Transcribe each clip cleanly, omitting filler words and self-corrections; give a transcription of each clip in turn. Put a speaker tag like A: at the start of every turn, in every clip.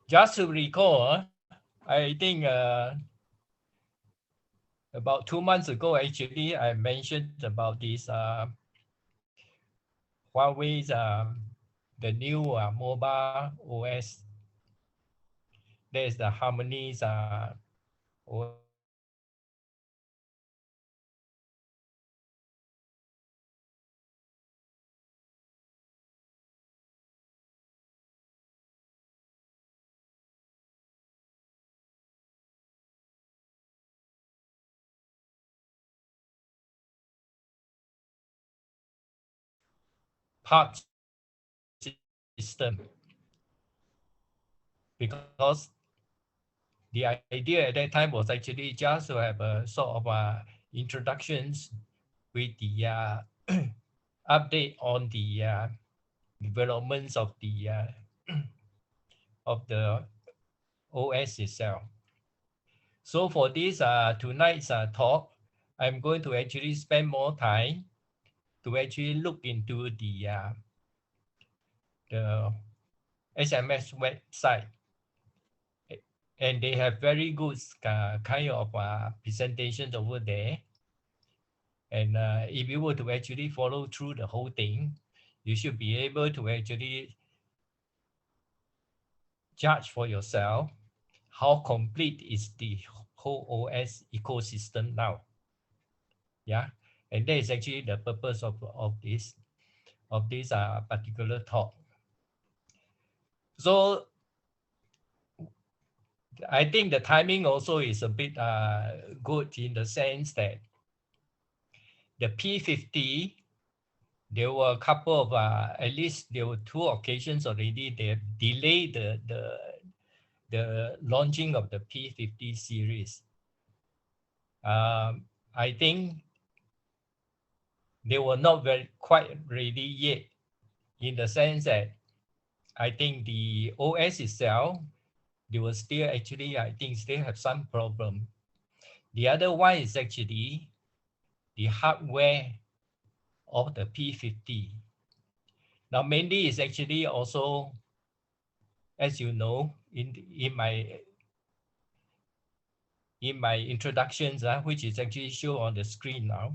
A: Just to recall, I think about 2 months ago, actually, I mentioned about this Huawei's the new mobile OS. There's the Harmony's OS. Part system, because the idea at that time was actually just to have a sort of introductions with the update on the developments of the of the OS itself. So for this tonight's talk, I'm going to actually spend more time to actually look into the SMS website, and they have very good kind of presentations over there. And if you were to actually follow through the whole thing, you should be able to actually judge for yourself how complete is the whole OS ecosystem now. Yeah, and that is actually the purpose of this particular talk. So I think the timing also is a bit good in the sense that the P50, there were a couple of at least there were 2 occasions already they have delayed the launching of the P50 series. I think they were not quite ready yet, in the sense that I think the OS itself, they will still actually, I think, still have some problem. The other one is actually the hardware of the P50. Now, mainly is actually also, as you know, in my introductions, which is actually shown on the screen now.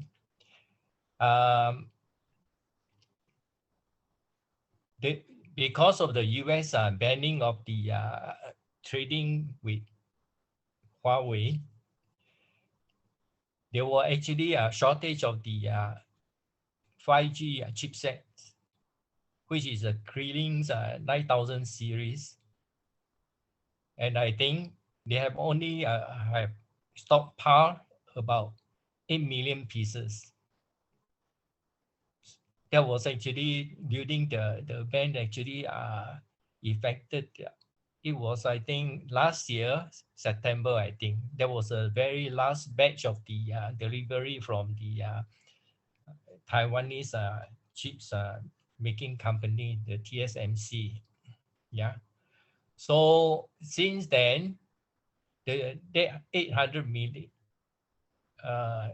A: Because of the US banning of the trading with Huawei, there were actually a shortage of the 5G chipset, which is a Kirin's 9000 series. And I think they have only have stockpile about 8 million pieces. That was actually during the ban actually affected. It was, I think, last year, September, I think. There was a very last batch of the delivery from the Taiwanese chips making company, the TSMC. Yeah. So since then, the 800 million,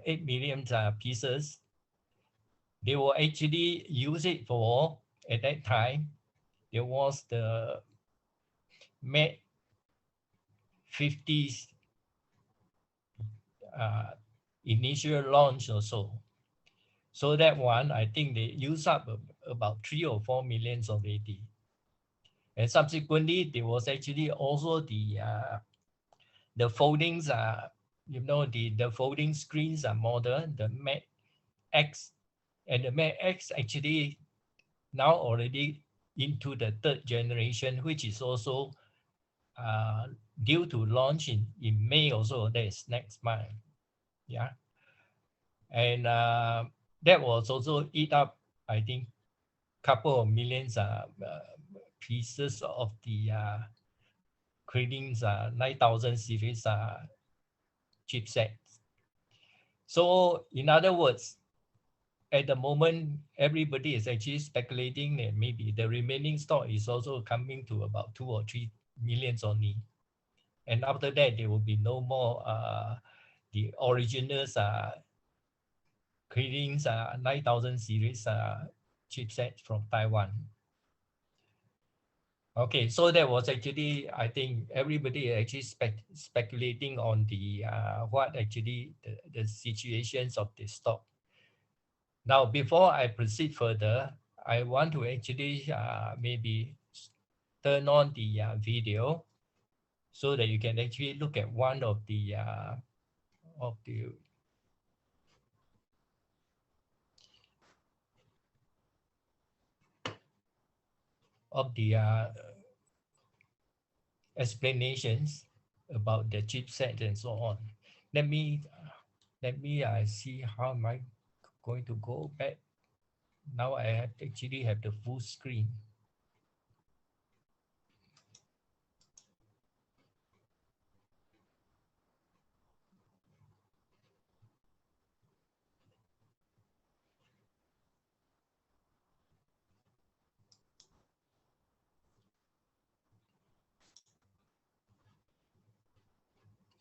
A: 8 million pieces, they will actually use it for, at that time, there was the Mate 50 initial launch or so. So that one, I think they use up about 3 or 4 millions already. And subsequently, there was actually also the foldings, the folding screens are model, the Mac X, and the Mac X actually now already into the 3rd generation, which is also due to launch in May also. That is next month. Yeah. And that was also eat up, I think, couple of millions pieces of the Kirin's 9000 series chipsets. So in other words, at the moment, everybody is actually speculating that maybe the remaining stock is also coming to about 2 or 3 millions only. And after that, there will be no more the originals Kirin's 9000 series chipset from Taiwan. Okay, so that was actually, I think everybody actually speculating on the what actually the situations of the stock. Now, before I proceed further, I want to actually maybe turn on the video so that you can actually look at one of the explanations about the chipset and so on. Let me see how am I going to go back. Now I actually have the full screen.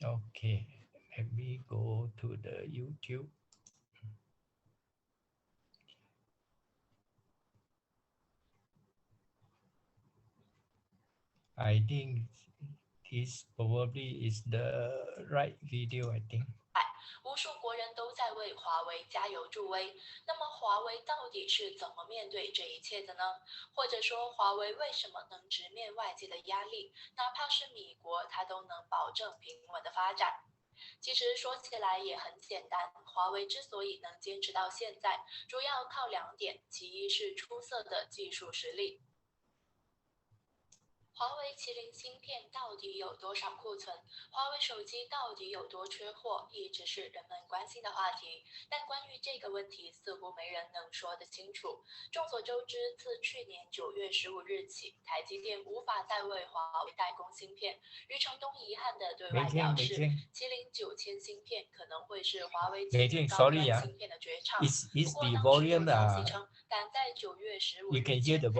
A: Okay, let me go to the YouTube. I think this probably is the right video, I think.
B: 无数国人都在为华为加油助威。那么，华为到底是怎么面对这一切的呢？或者说，华为为什么能直面外界的压力，哪怕是米国，它都能保证平稳的发展？其实说起来也很简单，华为之所以能坚持到现在，主要靠2点，其一是出色的技术实力。华为麒麟芯片到底有多少库存？华为手机到底有多缺货？一直是人们关心的话题。但关于这个问题，似乎没人能说得清楚。众所周知，自去年9月15日起，台积电无法再为华为代工芯片。余承东遗憾地对外表示，麒麟9000芯片可能会是华为旗舰高端芯片的绝唱。不过当时有消息称，赶在9月15日前，台积电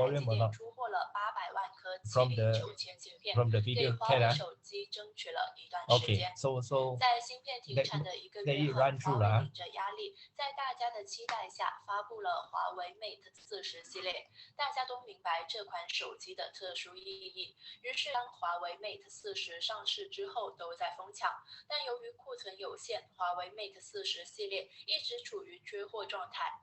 B: 出货了800万颗麒麟9000芯片，给华为手机争取了一段时间。在芯片停产的1个月后，华为顶着压力，在大家的期待下发布了华为 Mate 40系列。大家都明白这款手机的特殊意义，于是当华为 Mate 40上市之后，都在疯抢。但由于库存有限，华为 Mate 40系列一直处于缺货状态。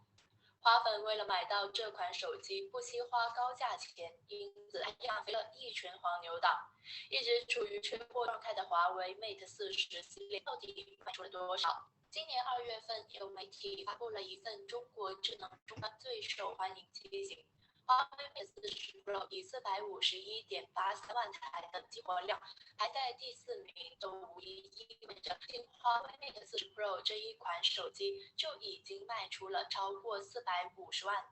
B: 花粉为了买到这款手机，不惜花高价钱，因此压肥了一群黄牛党。一直处于缺货状态的华为 Mate 40系列到底卖出了多少？今年2月份，有媒体发布了一份中国智能终端最受欢迎机型。华为 Mate 40 Pro 以451.83万台的激活量排在第4名，都无疑意味着华为 Mate 40 Pro 这一款手机就已经卖出了超过450万。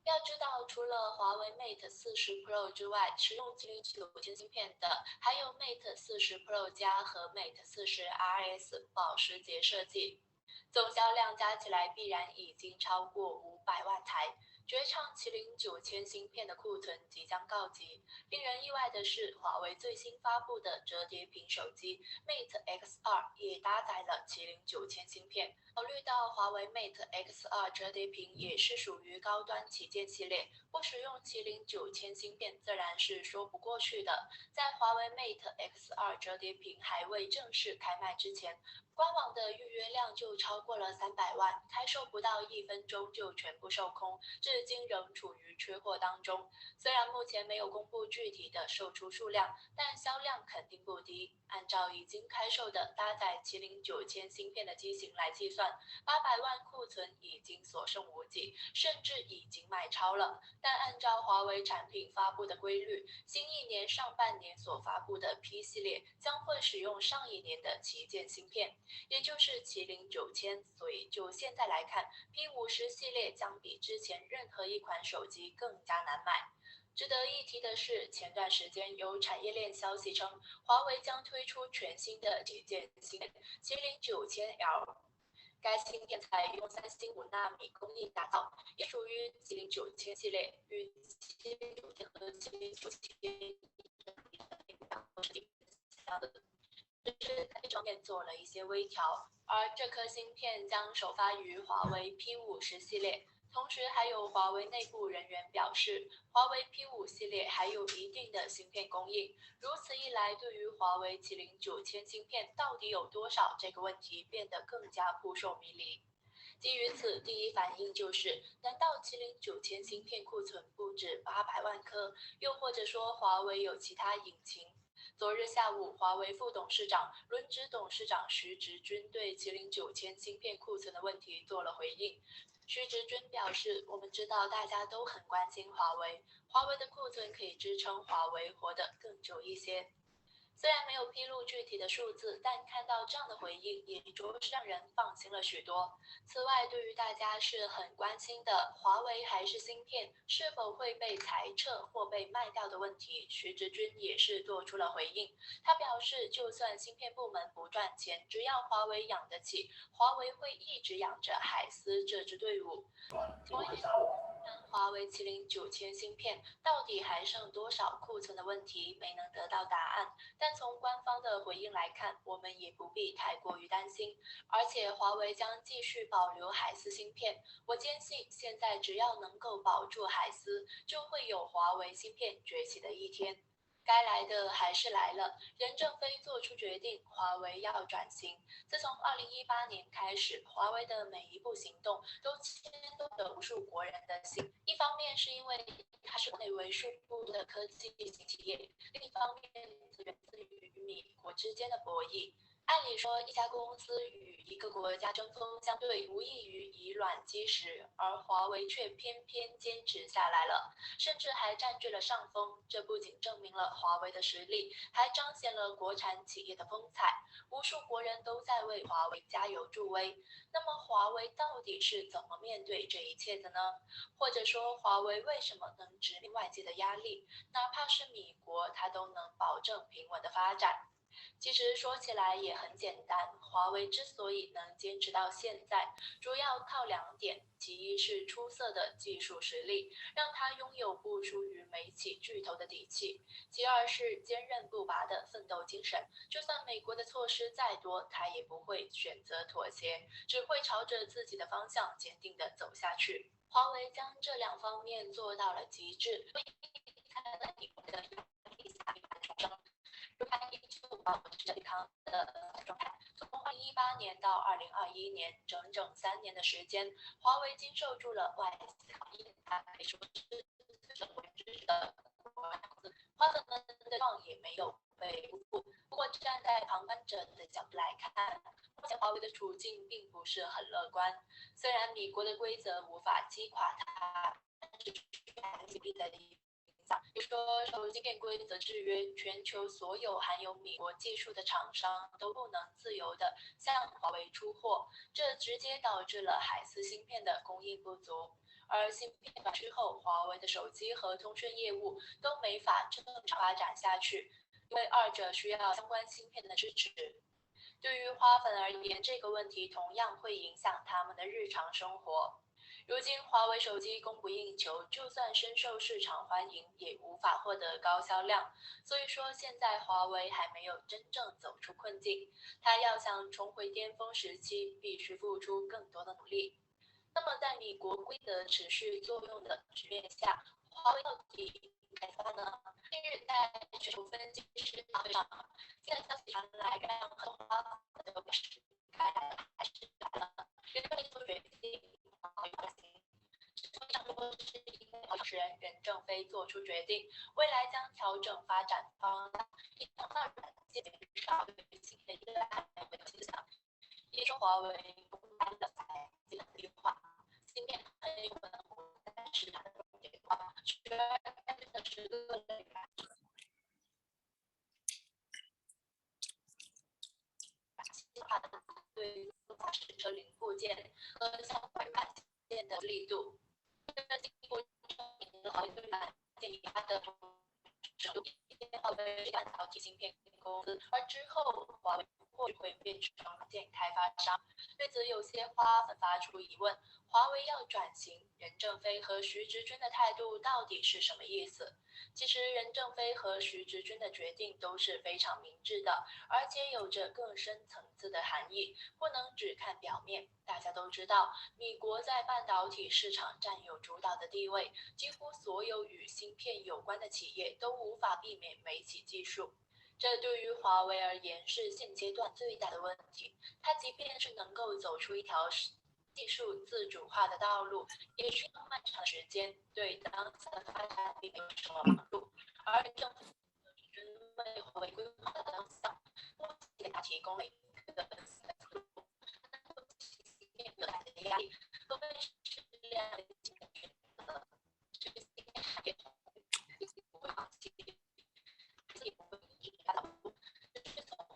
B: 要知道，除了华为 Mate 40 Pro 之外，使用麒麟9000芯片的还有 Mate 40 Pro 加和 Mate 40 RS 保时捷设计，总销量加起来必然已经超过500万台。绝唱麒麟9000芯片的库存即将告急。令人意外的是，华为最新发布的折叠屏手机 Mate X2 也搭载了麒麟9000芯片。考虑到华为 Mate X2 折叠屏也是属于高端旗舰系列，不使用麒麟9000芯片自然是说不过去的。在华为 Mate X2 折叠屏还未正式开卖之前，官网的预约量就超过了300万，开售不到1分钟就全部售空，至今仍处于缺货当中。虽然目前没有公布具体的售出数量，但销量肯定不低。按照已经开售的搭载麒麟9000芯片的机型来计算，800万库存已经所剩无几，甚至已经卖超了。但按照华为产品发布的规律，新一年上半年所发布的 P 系列将会使用上一年的旗舰芯片，也就是麒麟9000，所以就现在来看 ，P50 系列将比之前任何一款手机更加难买。值得一提的是，前段时间有产业链消息称，华为将推出全新的旗舰芯片麒麟9000L。该芯片采用三星5纳米工艺打造，也属于麒麟9000系列，与麒麟9000和麒麟9000都是顶级的。只是在这上面做了一些微调，而这颗芯片将首发于华为 P50 系列。同时，还有华为内部人员表示，华为 P5系列还有一定的芯片供应。如此一来，对于华为麒麟9000芯片到底有多少这个问题变得更加扑朔迷离。基于此，第一反应就是：难道麒麟9000芯片库存不止800万颗？又或者说，华为有其他隐情？昨日下午，华为副董事长、轮值董事长徐直军对麒麟9000芯片库存的问题做了回应。徐直军表示：“我们知道大家都很关心华为，华为的库存可以支撑华为活得更久一些。”虽然没有披露具体的数字，但看到这样的回应，也着实让人放心了许多。此外，对于大家是很关心的华为还是芯片是否会被裁撤或被卖掉的问题，徐直军也是做出了回应。他表示，就算芯片部门不赚钱，只要华为养得起，华为会一直养着海思这支队伍。华为麒麟9000芯片到底还剩多少库存的问题没能得到答案，但从官方的回应来看，我们也不必太过于担心。而且华为将继续保留海思芯片，我坚信现在只要能够保住海思，就会有华为芯片崛起的一天。该来的还是来了，任正非做出决定，华为要转型。自从2018年开始，华为的每一步行动都牵动了无数国人的心。一方面是因为它是国内为数不多的科技型企业，另一方面则源自于米国之间的博弈。按理说，一家公司与一个国家针锋相对，无异于以卵击石，而华为却偏偏坚持下来了，甚至还占据了上风。这不仅证明了华为的实力，还彰显了国产企业的风采。无数国人都在为华为加油助威。那么，华为到底是怎么面对这一切的呢？或者说，华为为什么能直面外界的压力，哪怕是米国，它都能保证平稳的发展？其实说起来也很简单，华为之所以能坚持到现在，主要靠2点：其一是出色的技术实力，让它拥有不输于美企巨头的底气；其二是坚韧不拔的奋斗精神，就算美国的措施再多，它也不会选择妥协，只会朝着自己的方向坚定地走下去。华为将这2方面做到了极致，所以它在美国的压力下一帆风顺。它依旧保持着健康的状态。从2018年到2021年，整整3年的时间，华为经受住了外资考验，它可以说是社会支持的国产公司。花粉们的状也没有被辜负。不过，站在旁观者的角度来看，目前华为的处境并不是很乐观。虽然米国的规则无法击垮它，但是实力的比如说，受芯片规则制约，全球所有含有米国技术的厂商都不能自由地向华为出货，这直接导致了海思芯片的供应不足。而芯片短之后，华为的手机和通讯业务都没法正常发展下去，因为二者需要相关芯片的支持。对于花粉而言，这个问题同样会影响他们的日常生活。如今，华为手机供不应求，就算深受市场欢迎，也无法获得高销量。所以说，现在华为还没有真正走出困境，它要想重回巅峰时期，必须付出更多的努力。那么，在米国规则持续作用的局面下，华为到底该怎么办呢？近日，在全球分析师大会上，现在消息传来，让很多花粉都表示该来了还是来了，人们做决定。上周是因为创始人任正非做出决定，未来将调整发展方向，以让软件减少对芯片依赖为思想，也说华为公开的财技能力化，芯片很有可能不再是它的重点化，取而代之的是各类化的对驾驶车零部件和相关软件的力度。这进一步证明了华为对软件研发的程度。华为是半导体芯片公司，而之后华为或许会变成软件开发商。对此，有些花粉发出疑问：华为要转型，任正非和徐直军的态度到底是什么意思？其实任正非和徐直军的决定都是非常明智的，而且有着更深层次的含义，不能只看表面。大家都知道，米国在半导体市场占有主导的地位，几乎所有与芯片有关的企业都无法避免美企技术。这对于华为而言是现阶段最大的问题。它即便是能够走出一条技术自主化的道路，也需要漫长的时间，对当下的发展并没有什么帮助。而政府为华为规划的当下，目前给它提供了一个思路，能够面对的压力和为质量的选择，这些产业不会放弃，自己不会一直打倒，这是从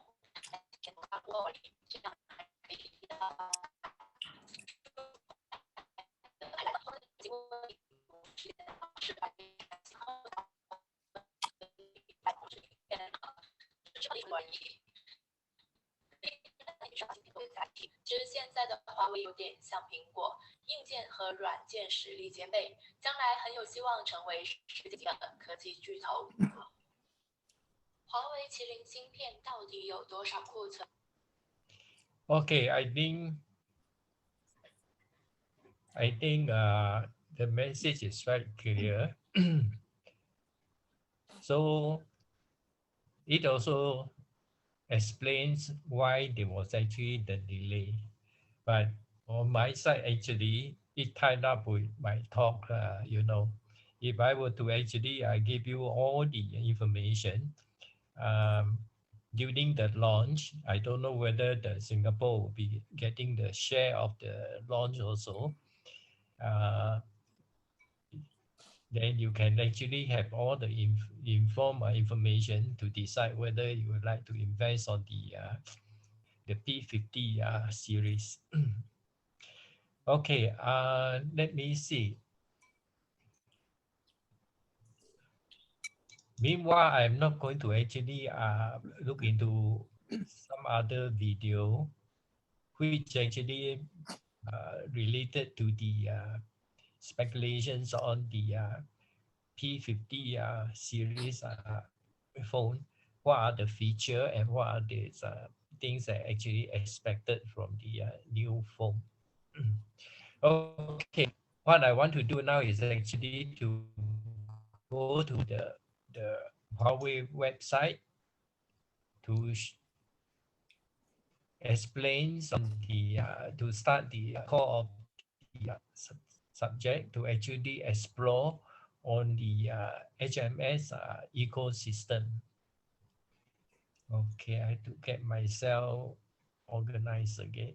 B: 前大锅里这样可以提到。其实现在的华为有点像苹果，硬件和软件实力兼备，将来很有希望成为世界级的科技巨头。华为麒麟芯片到底有多少库存？
A: Okay, I think the message is very clear. So it also explains why there was actually the delay. But on my side, actually, it tied up with my talk. If I were to actually give you all the information um, during the launch, I don't know whether the Singapore will be getting the share of the launch also. Then you can actually have all the information to decide whether you would like to invest on the P50 series. Okay, let me see. Meanwhile, I'm not going to actually look into some other video which actually related to the speculations on the P50 series phone. What are the feature and what are the things that actually expected from the new phone? Okay, what I want to do now is actually to go to the Huawei website to explain on the to start the core of the subject to actually explore on the HMS ecosystem. Okay, I have to get myself organized again.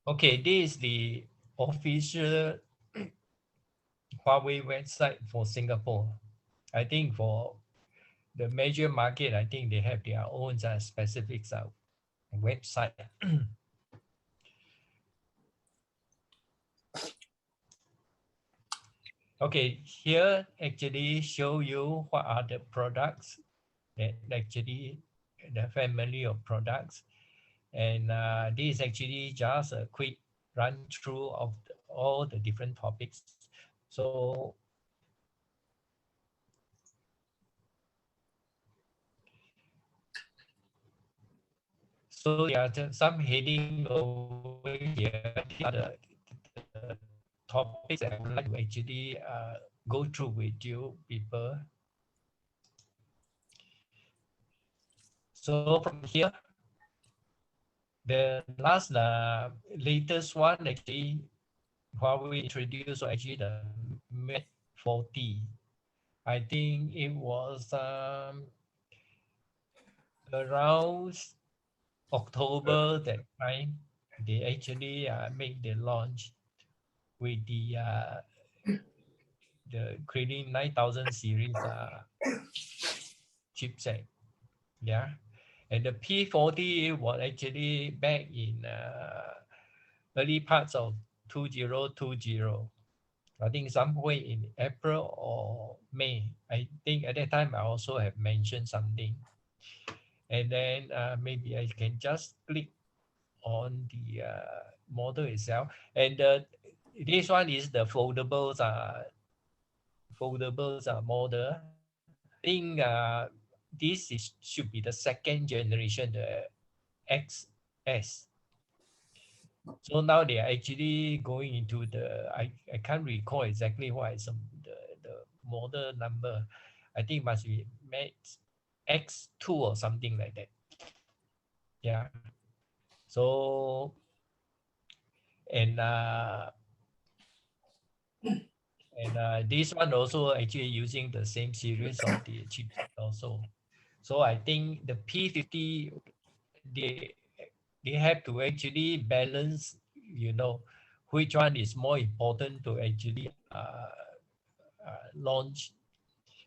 A: Okay, this is the official Huawei website for Singapore. I think for the major market, I think they have their own specific website. Okay, here actually show you what are the products that actually the family of products. And this is actually just a quick run through of all the different topics. So there are some heading over here. These are the topics that I would like to actually go through with you people. So from here, the last latest one actually Huawei introduced actually the Mate 40. I think it was around October that time. They actually make the launch with the the Kirin 9000 series chipset. Yeah, and the P40 was actually back in early parts of 2020. I think somewhere in April or May. I think at that time I also have mentioned something. And then maybe I can just click on the model itself. And this one is the foldables model. I think this should be the second generation, the XS. So now they are actually going into the, I can't recall exactly what is the model number. I think it must be Max X2 or something like that. Yeah. So, and this one also actually using the same series of the chipset also. So I think the P50, they they have to actually balance, which one is more important to actually launch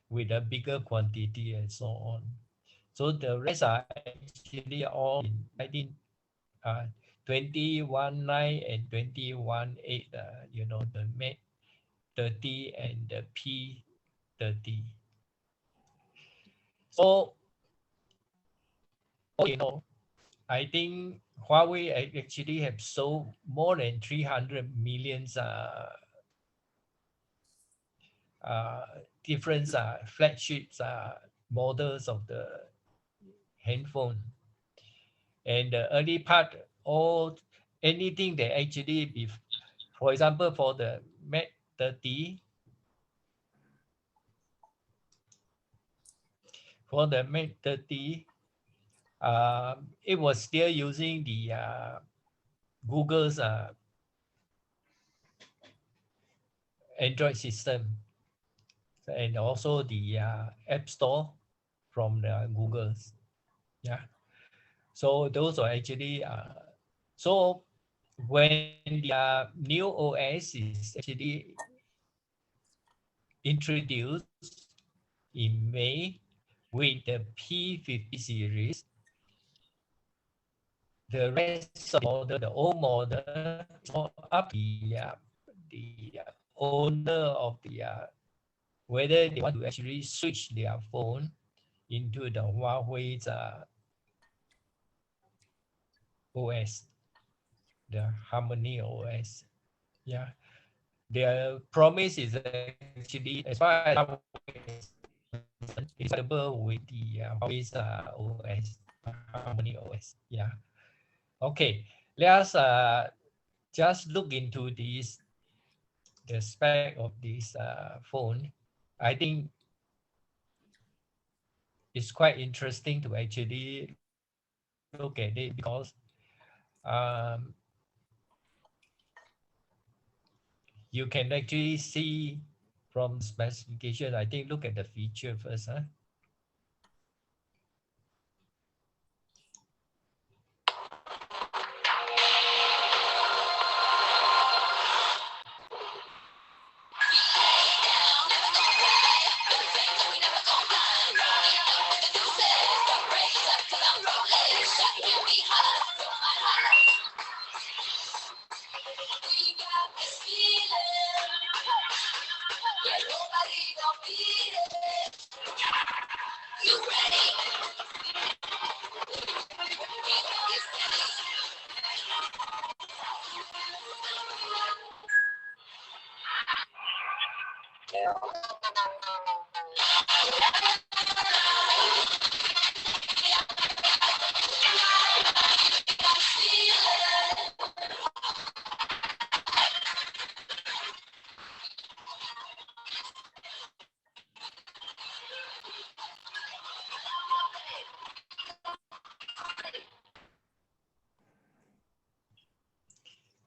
A: with a bigger quantity and so on. So the rest are actually all in 21.9 and 21.8, the Mate 30 and the P30. So, I think Huawei actually have sold more than 300 million different flagships models of the handphone. And the early part, all anything that actually be, for example, for the Mate 30, for the Mate 30, it was still using the Google's Android system, and also the App Store from the Google's. Yeah. So those are actually, so when the new OS is actually introduced in May with the P50 series, the rest of the model, the old model, so up the owner of the whether they want to actually switch their phone into the Huawei's OS, the Harmony OS. Yeah, their promise is actually, as far as it's compatible with the Huawei's OS, Harmony OS. Yeah. Okay, let's just look into the spec of this phone. I think it's quite interesting to actually look at it because um, you can actually see from specification. I think look at the feature first.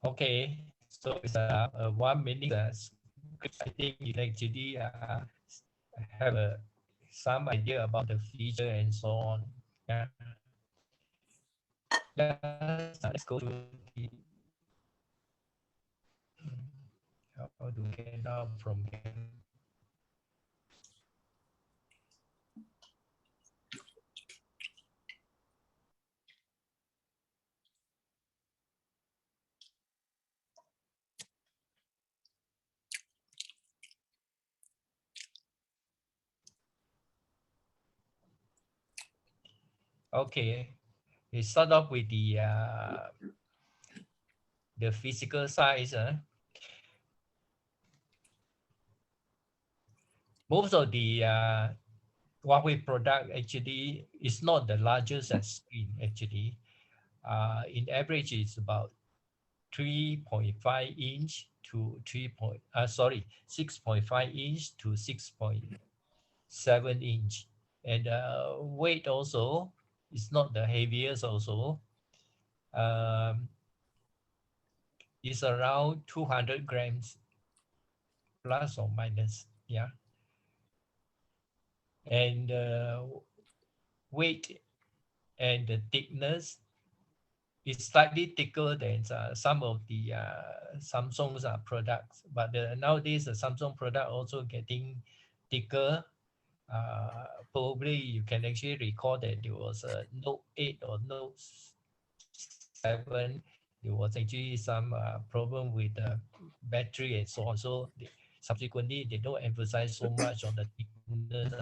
A: Okay, so it's a 1 minute script. I think you actually have some idea about the feature and so on. Yeah. Let's go to the how to get out from here. Okay, we start off with the physical size. Most of the Huawei product actually is not the largest screen actually. In average, it's about 3.5 inch to 6.5 inch to 6.7 inch, and weight also is not the heaviest also. Um, it's around 200 grams plus or minus, yeah. And weight and the thickness is slightly thicker than some of the Samsung's products, but nowadays the Samsung product also getting thicker. Probably you can actually recall that there was a Note 8 or Note 7. There was actually some problem with the battery and so on. So subsequently, they don't emphasize so much on the thickness,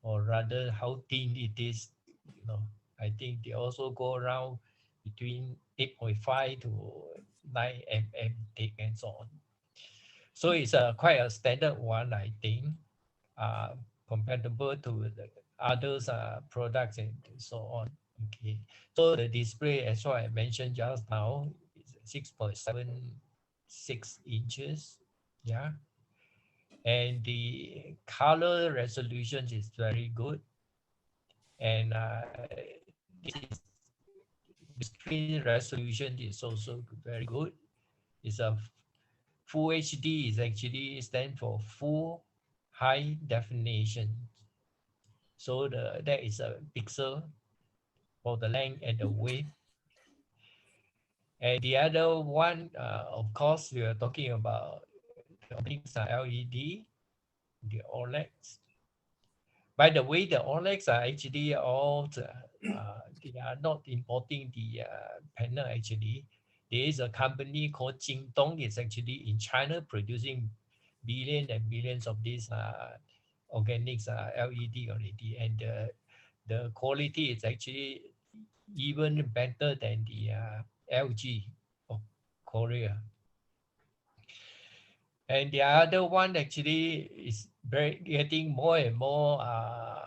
A: or rather how thin it is. You know, I think they also go around between 8.5 to 9 mm thick and so on. So it's quite a standard one, I think, uh, compatible to the others products and so on. Okay, so the display, as what I mentioned just now, is 6.76 inches. Yeah, and the color resolution is very good, and this is the screen resolution is also very good. It's a full HD is actually stand for full high definition. So that is a pixel for the length and the width. And the other one, of course, we are talking about the things are LED, the OLEDs. By the way, the OLEDs are actually all they are not importing the panel actually. There is a company called Jingdong. It's actually in China producing billions and billions of these organics LED already, and the quality is actually even better than the LG of Korea. And the other one actually is very getting more and more uh,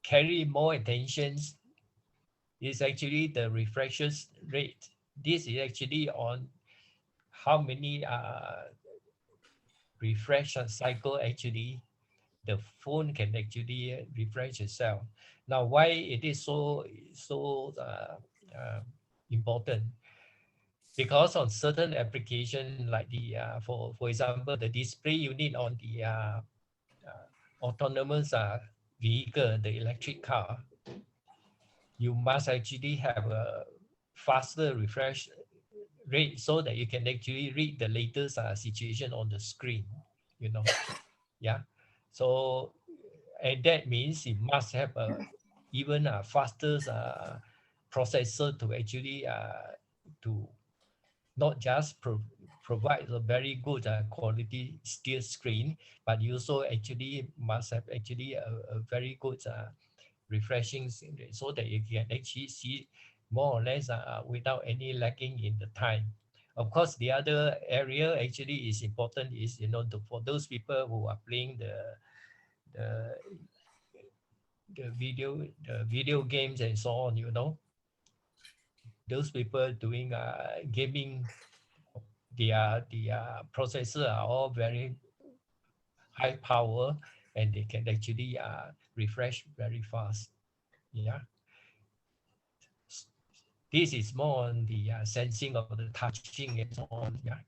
A: carry more attentions is actually the refresh rate. This is actually on how many refresh cycle actually the phone can actually refresh itself. Now, why it is so important? Because on certain application like the for example the display unit on the autonomous vehicle, the electric car, you must actually have a faster refresh rate so that you can actually read the latest situation on the screen, you know. Yeah. So, and that means it must have a even a faster processor to actually to not just provide a very good quality still screen, but you also actually must have actually a very good refreshing so that you can actually see more or less without any lagging in the time. Of course, the other area actually is important is, for those people who are playing the the video games and so on, those people doing gaming, their processor are all very high power, and they can actually refresh very fast. Yeah. This is more on the sensing of the touching and so on. Yeah.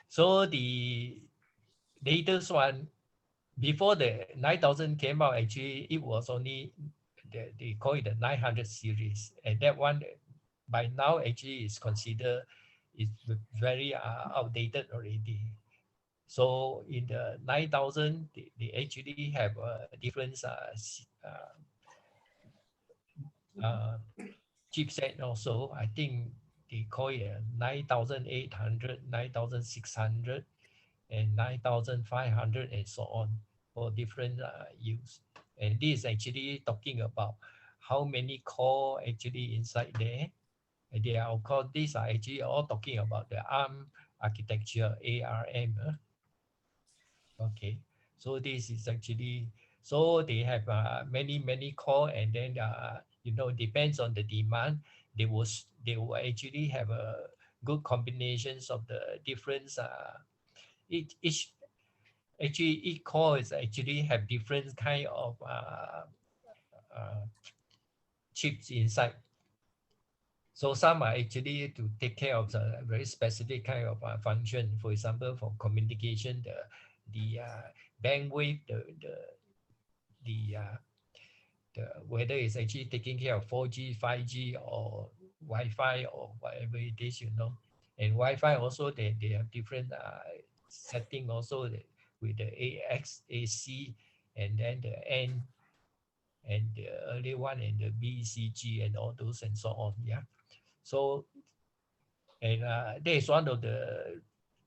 A: So the latest one, before the 9000 came out, actually it was only they call it the 900 series, and that one by now actually is considered is very outdated already. So in the 9000, they actually have a different uh, chipset also. I think they call it 9800, 9600, and 9500, and so on. for different use. And this is actually talking about how many core actually inside there. And they are, of course, these are actually all talking about the ARM architecture, ARM. Okay, so this is actually, so they have many core, and then depends on the demand, they will actually have a good combinations of the different each actually each core is actually have different kind of uh, chips inside. So some are actually to take care of the very specific kind of function. For example, for communication, the bandwidth, the whether it's actually taking care of 4G, 5G, or Wi-Fi or whatever it is, And Wi-Fi also they have different setting also with the AX, AC, and then the N, and the early one, and the BCG, and all those and so on. Yeah. So, and that is one of the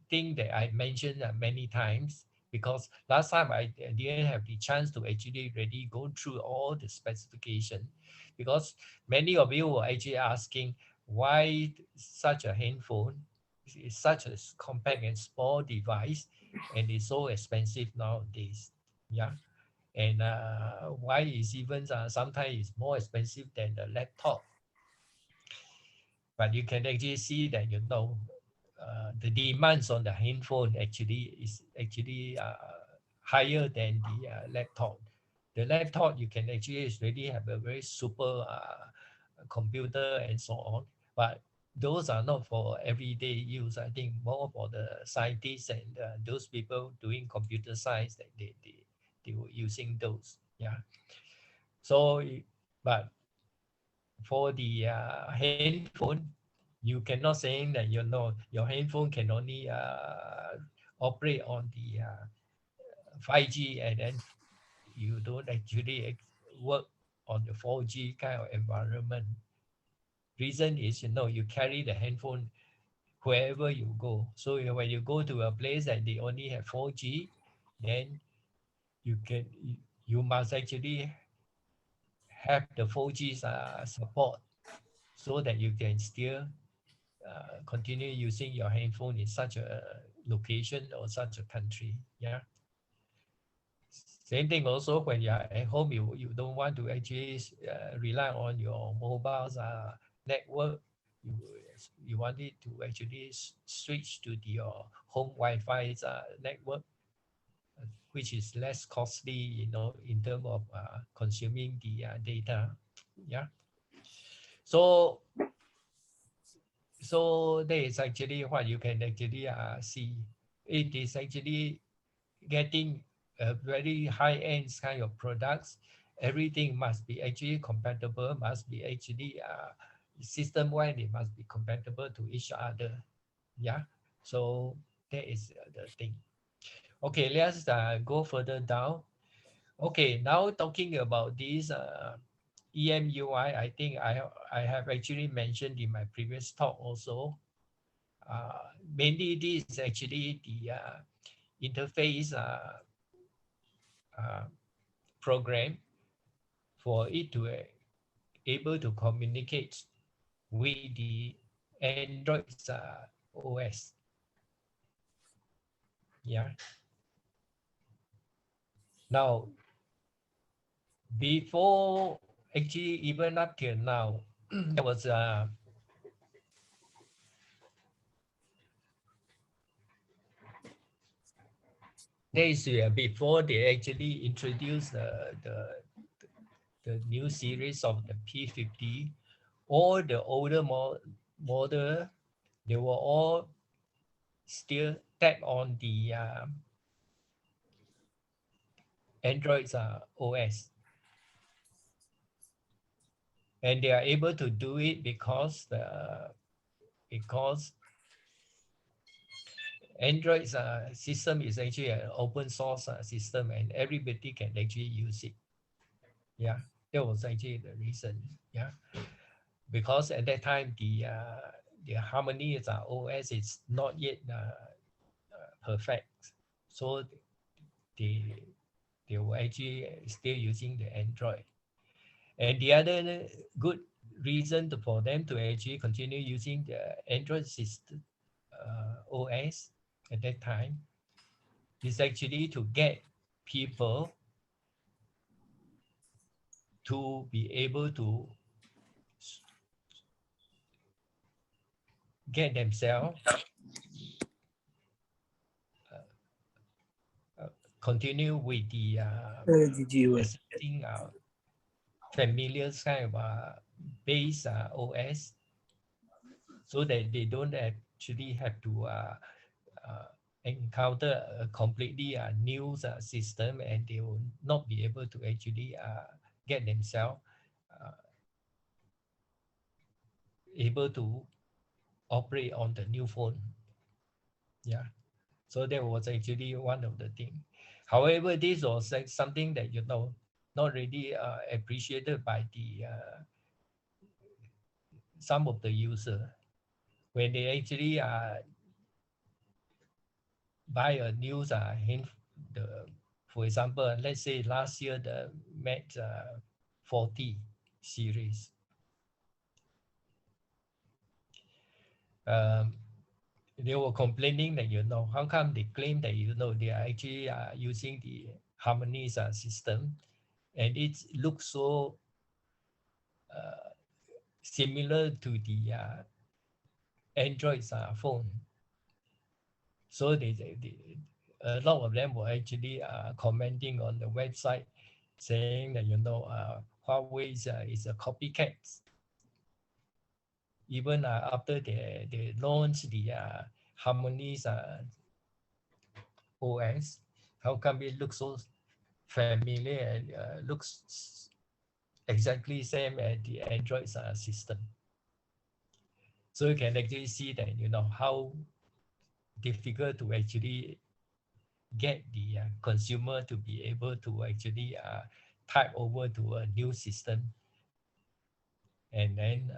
A: thing that I mentioned many times, because last time I didn't have the chance to actually really go through all the specification, because many of you were actually asking why such a handphone is such a compact and small device and it's so expensive nowadays. Yeah. And why is even sometimes it's more expensive than the laptop. But you can actually see that, the demands on the handphone actually is actually higher than the laptop. The laptop, you can actually really have a very super computer and so on, but those are not for everyday use. I think more for the scientists and those people doing computer science that they were using those. Yeah. So, but for the handphone, you cannot saying that your handphone can only operate on the 5G, and then you don't actually work on the 4G kind of environment. Reason is, you carry the handphone wherever you go. So when you go to a place that they only have 4G, then you must actually have the 4G support, so that you can still continue using your handphone in such a location or such a country. Yeah. Same thing also when you're at home, you don't want to actually rely on your mobile's network. You, you want it to actually switch to your home Wi-Fi network, which is less costly, in terms of consuming the data. Yeah. So that is actually what you can actually see. It is actually getting a very high-end kind of products. Everything must be actually compatible, must be actually system-wide, it must be compatible to each other. Yeah. So that is the thing. Okay, let's go further down. Okay, now talking about this EMUI, I think I have actually mentioned in my previous talk also. Mainly this is actually the interface program for it to able to communicate with the Android's OS. Yeah. Now, before actually even up till now, there was days before they actually introduced the new series of the P50, all the older model, they were all still tap on the Android's OS. And they are able to do it because Android's system is actually an open source system, and everybody can actually use it. Yeah, that was actually the reason. Yeah, because at that time the Harmony OS is not yet perfect, so they they were actually still using the Android. And the other good reason for them to actually continue using the Android system OS at that time is actually to get people to be able to get themselves continue with the existing familiar kind of base OS, so that they don't actually have to encounter a completely new system, and they will not be able to actually get themselves able to operate on the new phone. Yeah, so that was actually one of the things. However, this was something that not really appreciated by the some of the user when they actually buy a new for example, let's say last year the Mate 40 series. They were complaining that how come they claim that they are actually using the Harmony system, and it looks so similar to the Android phone. So a lot of them were actually commenting on the website, saying that Huawei is a copycat. Even after they launched the Harmony OS, how come it looks so familiar and looks exactly same as the Android system? So you can actually see that how difficult to actually get the consumer to be able to actually type over to a new system, and then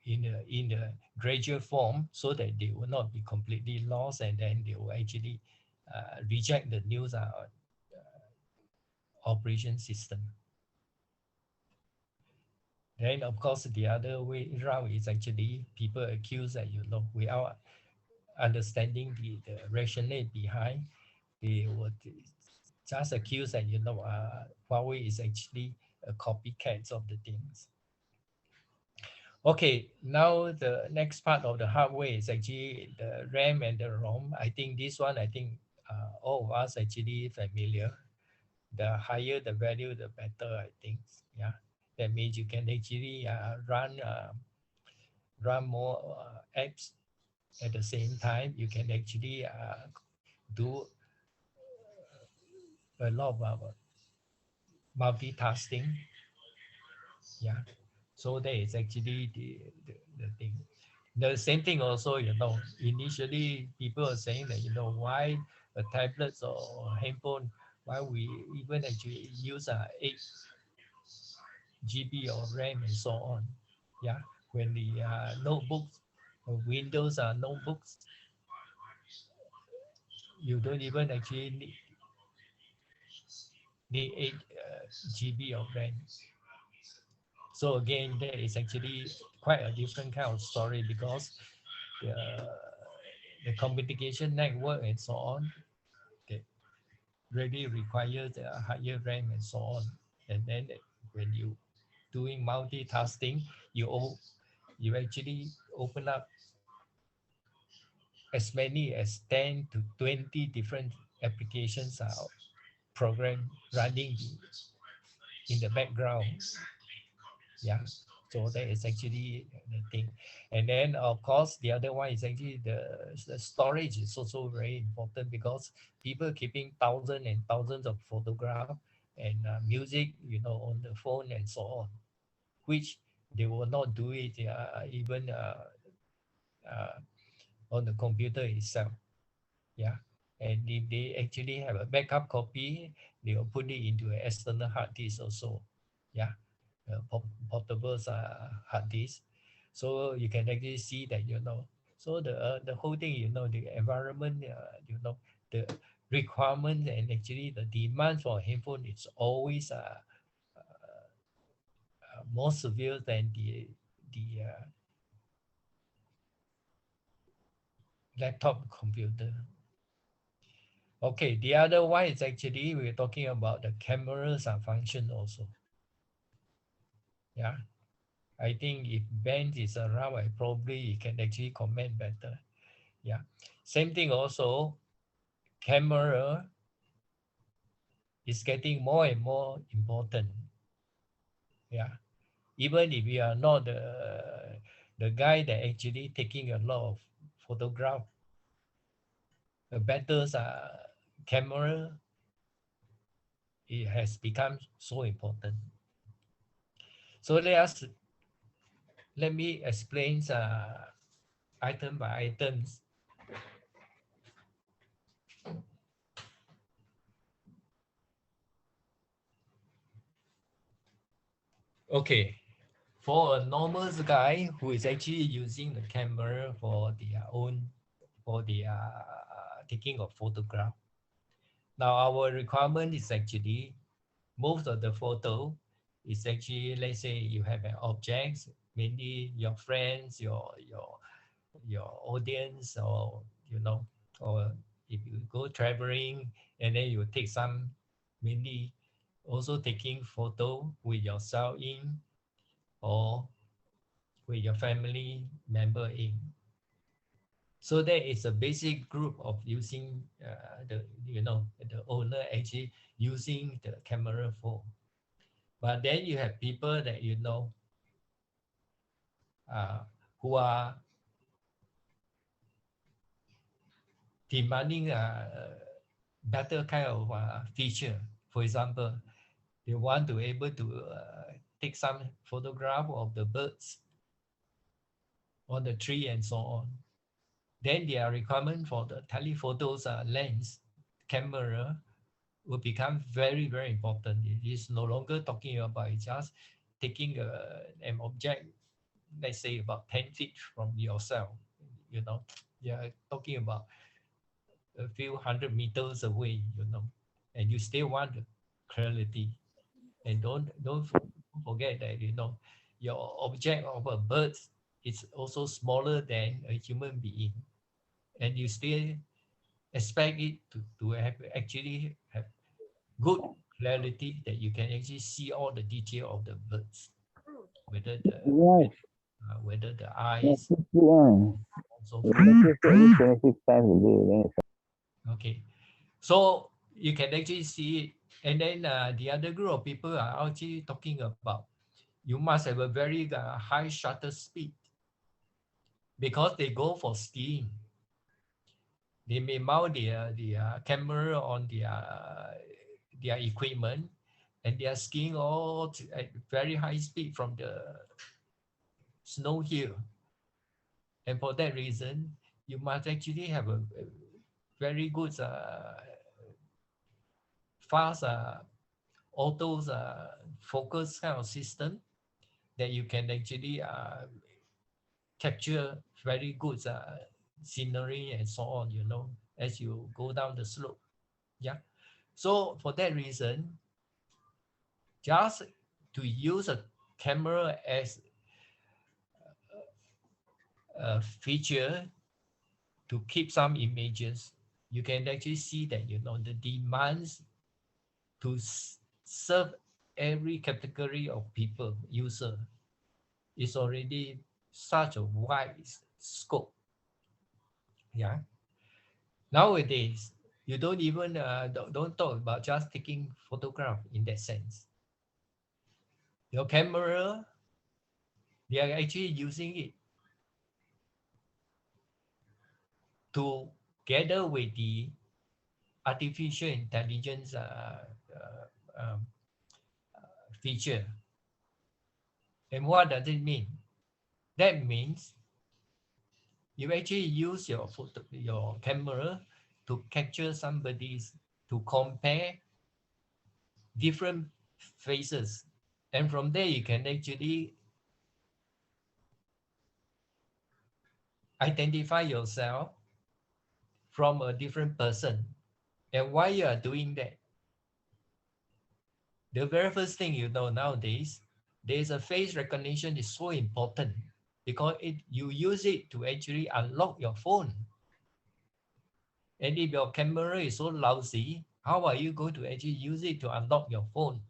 A: in a gradual form, so that they will not be completely lost, and then they will actually reject the new operation system. Then of course the other way around is actually people accuse that without understanding the rationale behind, they would just accuse that Huawei is actually a copycat of the things. Okay, now the next part of the hardware is actually the RAM and the ROM. I think this one, all of us actually familiar. The higher the value, the better, I think. Yeah, that means you can actually run more apps at the same time. You can actually do a lot of multitasking. Yeah, so that is actually the thing. The same thing also, initially people are saying that, why a tablet or handphone, why we even actually use 8 GB of RAM and so on. Yeah, when the notebooks or Windows notebooks, you don't even actually need 8 GB of RAM. So again, that is actually quite a different kind of story, because the, the communication network and so on, they really requires a higher RAM and so on. And then when you doing multitasking, you actually open up as many as 10 to 20 different applications program running in the background. Yeah, so that is actually the thing. And then of course the other one is actually the storage is also very important, because people keeping thousands and thousands of photographs and music on the phone and so on, which they will not do it even uh, on the computer itself. Yeah, and if they actually have a backup copy, they will put it into an external hard disk also. Yeah, portable hard disk. So you can actually see that so the whole thing, the environment, the requirement and actually the demand for handphone is always more severe than the laptop computer. Okay, the other one is actually we're talking about the cameras function also. Yeah, I think if Ben is around, I probably can actually comment better. Yeah, same thing also. Camera is getting more and more important. Yeah, even if you are not the guy that actually taking a lot of photograph, a better camera, it has become so important. So let me explain item by items. Okay, for a normal guy who is actually using the camera for their own, for the taking of photograph. Now our requirement is actually most of the photo is actually, let's say you have an object, mainly your friends, your audience, or or if you go traveling and then you take some, mainly also taking photo with yourself in or with your family member in. So that is a basic group of using the owner actually using the camera for. But then you have people that who are demanding a better kind of feature. For example, they want to able to take some photograph of the birds on the tree and so on. Then their requirement for the telephotos lens camera will become very, very important. It is no longer talking about just taking an object, let's say about 10 feet from yourself. You're talking about a few hundred meters away, and you still want the clarity. And don't forget that, your object of a bird is also smaller than a human being. And you still expect it to actually have good clarity that you can actually see all the detail of the birds, whether
C: Yes,
A: whether the
C: yes,
A: eyes
C: it's the one.
A: and so
C: It's
A: forth.
C: 26 times a day. Then it's
A: Okay, so you can actually see it. And then the other group of people are actually talking about you must have a very high shutter speed because they go for skiing. They may mount the camera on their equipment, and they are skiing all at very high speed from the snow hill. And for that reason, you must actually have a very good fast autos focus kind of system that you can actually capture very good scenery and so on, as you go down the slope. Yeah. So for that reason, just to use a camera as a feature to keep some images, you can actually see that, the demands to serve every category of people, user, is already such a wide scope. Yeah. Nowadays, you don't even don't talk about just taking photograph in that sense. Your camera, they are actually using it together with the artificial intelligence um, feature. And what does it mean? That means you actually use your camera to capture somebody's, to compare different faces, and from there you can actually identify yourself from a different person. And why you are doing that? The very first thing you know nowadays, there's a face recognition is so important because you use it to actually unlock your phone. And if your camera is so lousy, how are you going to actually use it to unlock your phone?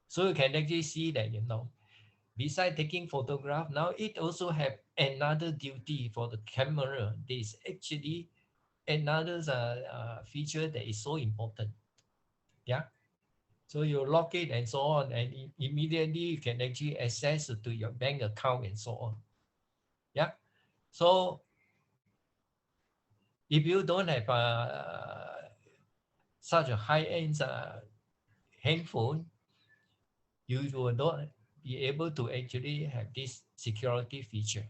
A: So you can actually see that, besides taking photograph, now it also have another duty for the camera. There is actually another feature that is so important. Yeah. So you lock it and so on, and immediately you can actually access to your bank account and so on. Yeah. So if you don't have such a high-end handphone, you will not be able to actually have this security feature.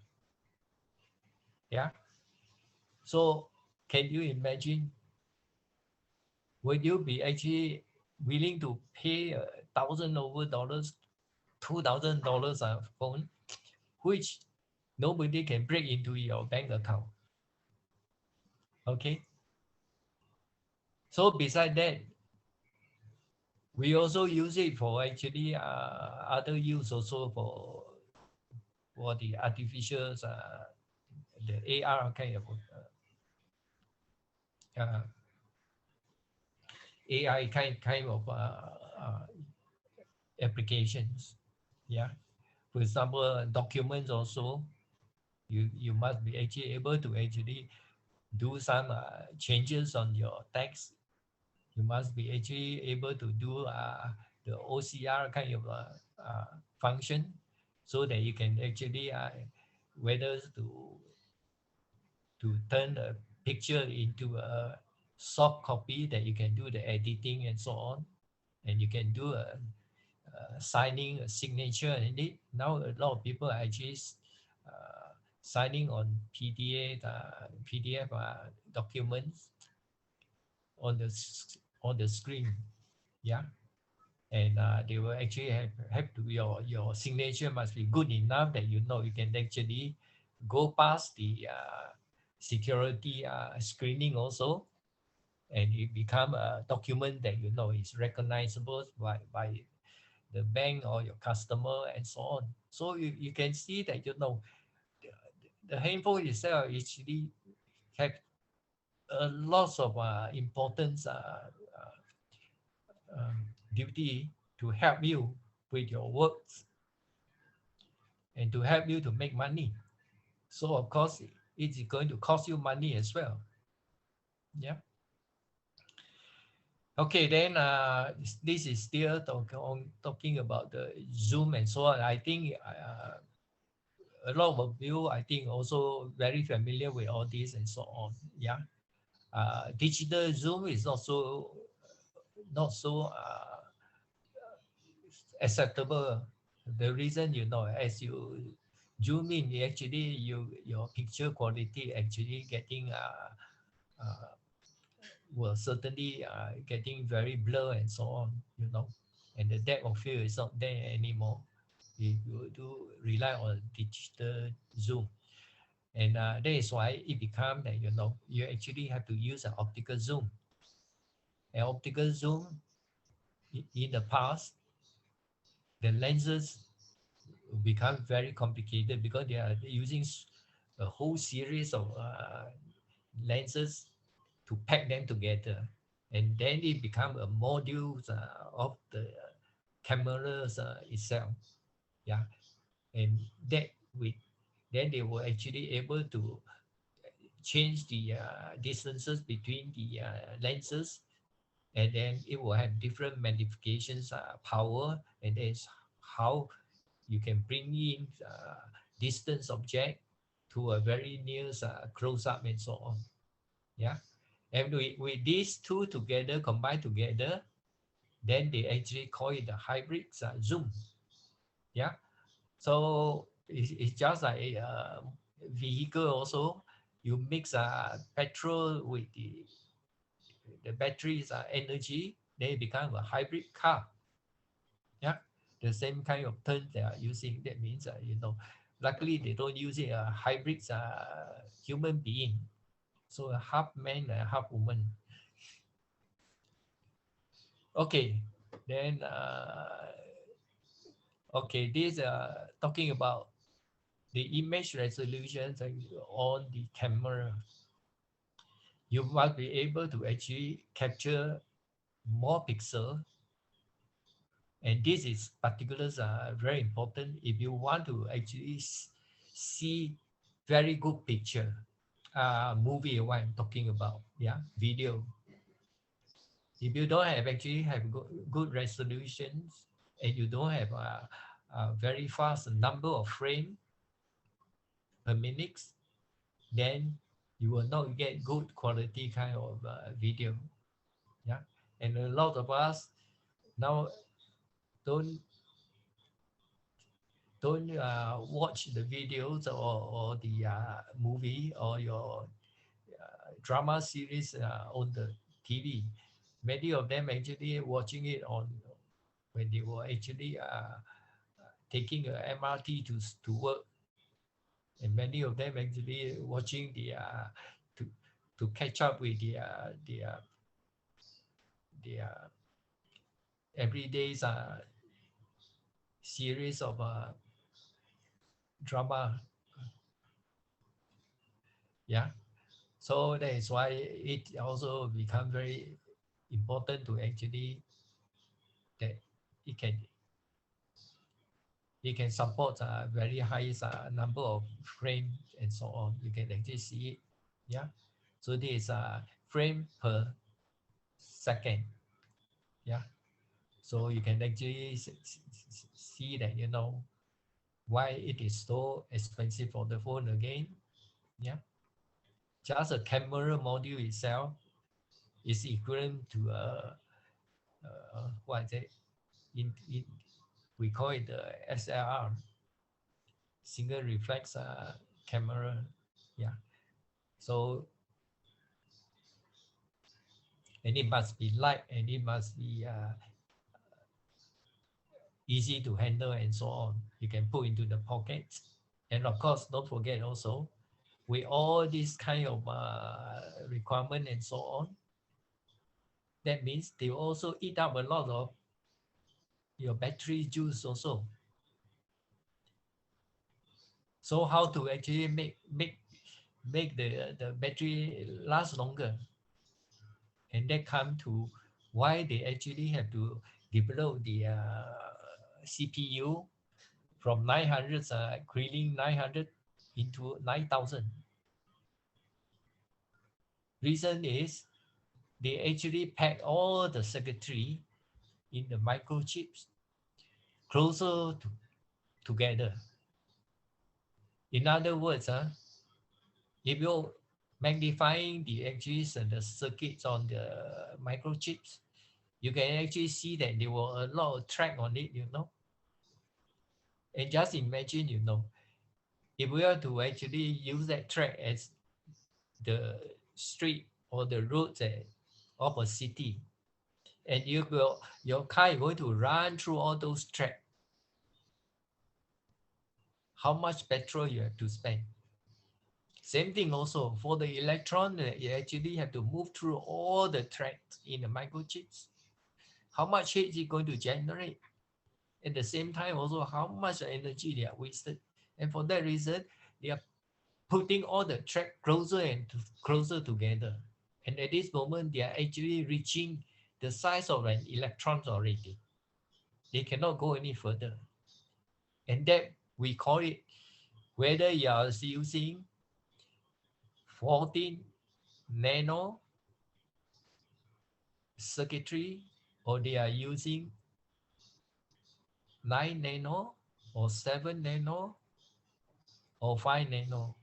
A: Yeah. So can you imagine, would you be actually willing to pay $1,000 $2,000 a phone, which nobody can break into your bank account? Okay. So beside that, we also use it for actually other use also for the artificial, the AR kind of AI kind of applications. Yeah. For example, documents also, you must be actually able to actually do some changes on your text. You must be actually able to do the OCR kind of function, so that you can actually whether to turn a picture into a soft copy that you can do the editing and so on, and you can do a signing, a signature in it. Now a lot of people are actually signing on PDF documents on the screen. Yeah. And they will actually have to, your signature must be good enough that you can actually go past the security screening also, and it become a document that is recognizable by the bank or your customer and so on. So you can see that the handphone itself actually have a lot of importance duty to help you with your works and to help you to make money. So of course it's going to cost you money as well. Yeah. Okay, then this is still talking about the Zoom and so on. I think a lot of you, I think, also very familiar with all this and so on. Yeah. Digital Zoom is also not so acceptable. The reason, as you zoom in, actually your picture quality actually getting will certainly getting very blur and so on, and the depth of field is not there anymore if you do rely on digital zoom. And that is why it becomes that you actually have to use an optical zoom. An optical zoom in the past, the lenses become very complicated because they are using a whole series of lenses to pack them together, and then it become a module of the cameras itself. Yeah. And that with then they were actually able to change the distances between the lenses, and then it will have different magnifications power, and that's how you can bring in distance object to a very near close up and so on. Yeah. And with these two together, combined together, then they actually call it the hybrid zoom. Yeah. So it's just like a vehicle also. You mix petrol with the battery's energy, they become a hybrid car. Yeah. The same kind of term they are using. That means, luckily they don't use it hybrid human being. So a half man and half woman. Okay, then okay, this talking about the image resolutions on the camera. You must be able to actually capture more pixels, and this is particulars are very important if you want to actually see very good picture. Movie what I'm talking about, yeah, video. If you don't have actually have good resolutions and you don't have a very fast number of frame per minute, then you will not get good quality kind of video. Yeah, and a lot of us now don't watch the videos or the movie or your drama series on the TV. Many of them actually watching it on when they were actually taking a MRT to work, and many of them actually watching the to to catch up with the everyday's series of drama. Yeah, so that is why it also become very important to actually that it can support a very high number of frames and so on. You can actually see it. Yeah, so this is a frame per second. Yeah, so you can actually see that, you know, why it is so expensive for the phone again. Yeah, just a camera module itself is equivalent to what is it? In we call it the SLR, single reflex camera. Yeah, so and it must be light and it must be easy to handle and so on. You can put into the pocket, and of course, don't forget also with all this kind of requirement and so on. That means they also eat up a lot of your battery juice also. So how to actually make the battery last longer? And that come to why they actually have to develop the CPU from 900 Kirin 900 into 9,000. Reason is they actually pack all the circuitry in the microchips closer together. In other words, if you're magnifying the edges and the circuits on the microchips, you can actually see that there were a lot of track on it, you know. And just imagine, you know, if we are to actually use that track as the street or the roads of a city, and your car is going to run through all those tracks, how much petrol you have to spend? Same thing also for the electron, you actually have to move through all the tracks in the microchips. How much heat is it going to generate? At the same time also, how much energy they are wasted. And for that reason, they are putting all the track closer and closer together. And at this moment, they are actually reaching the size of an electron already. They cannot go any further. And that we call it, whether you are using 14 nano circuitry or they are using 9 nano or 7 nano or 5 nano.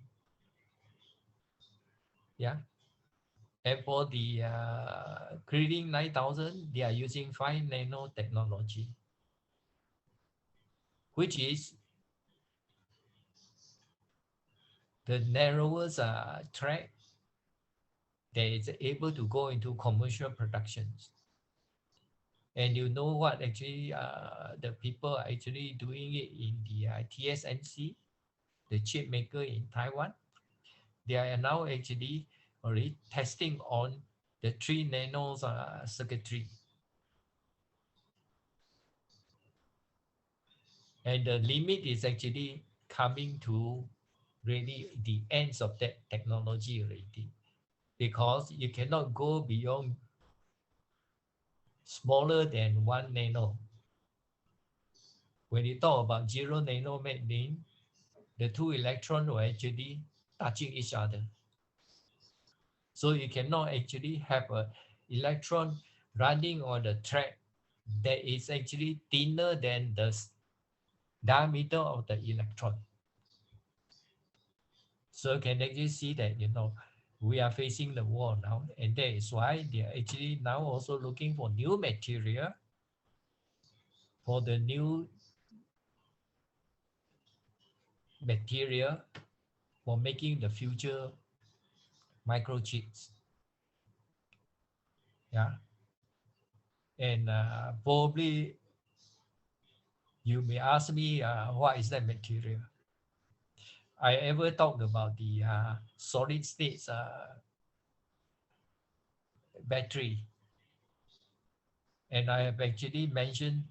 A: Yeah. And for the Kirin 9000, they are using 5 nano technology, which is the narrowest track that is able to go into commercial productions. And you know what actually the people are actually doing it in the TSMC, the chip maker in Taiwan. They are now actually already testing on the 3 nanos circuitry. And the limit is actually coming to really the ends of that technology already, because you cannot go beyond smaller than 1 nano. When you talk about 0 nano, mean the 2 electrons will actually touching each other. So you cannot actually have an electron running on the track that is actually thinner than the diameter of the electron. So you can actually see that, we are facing the wall now, and that is why they are actually now also looking for new material for the new material for making the future microchips. Yeah. And probably you may ask me, what is that material? I ever talked about the solid state battery. And I have actually mentioned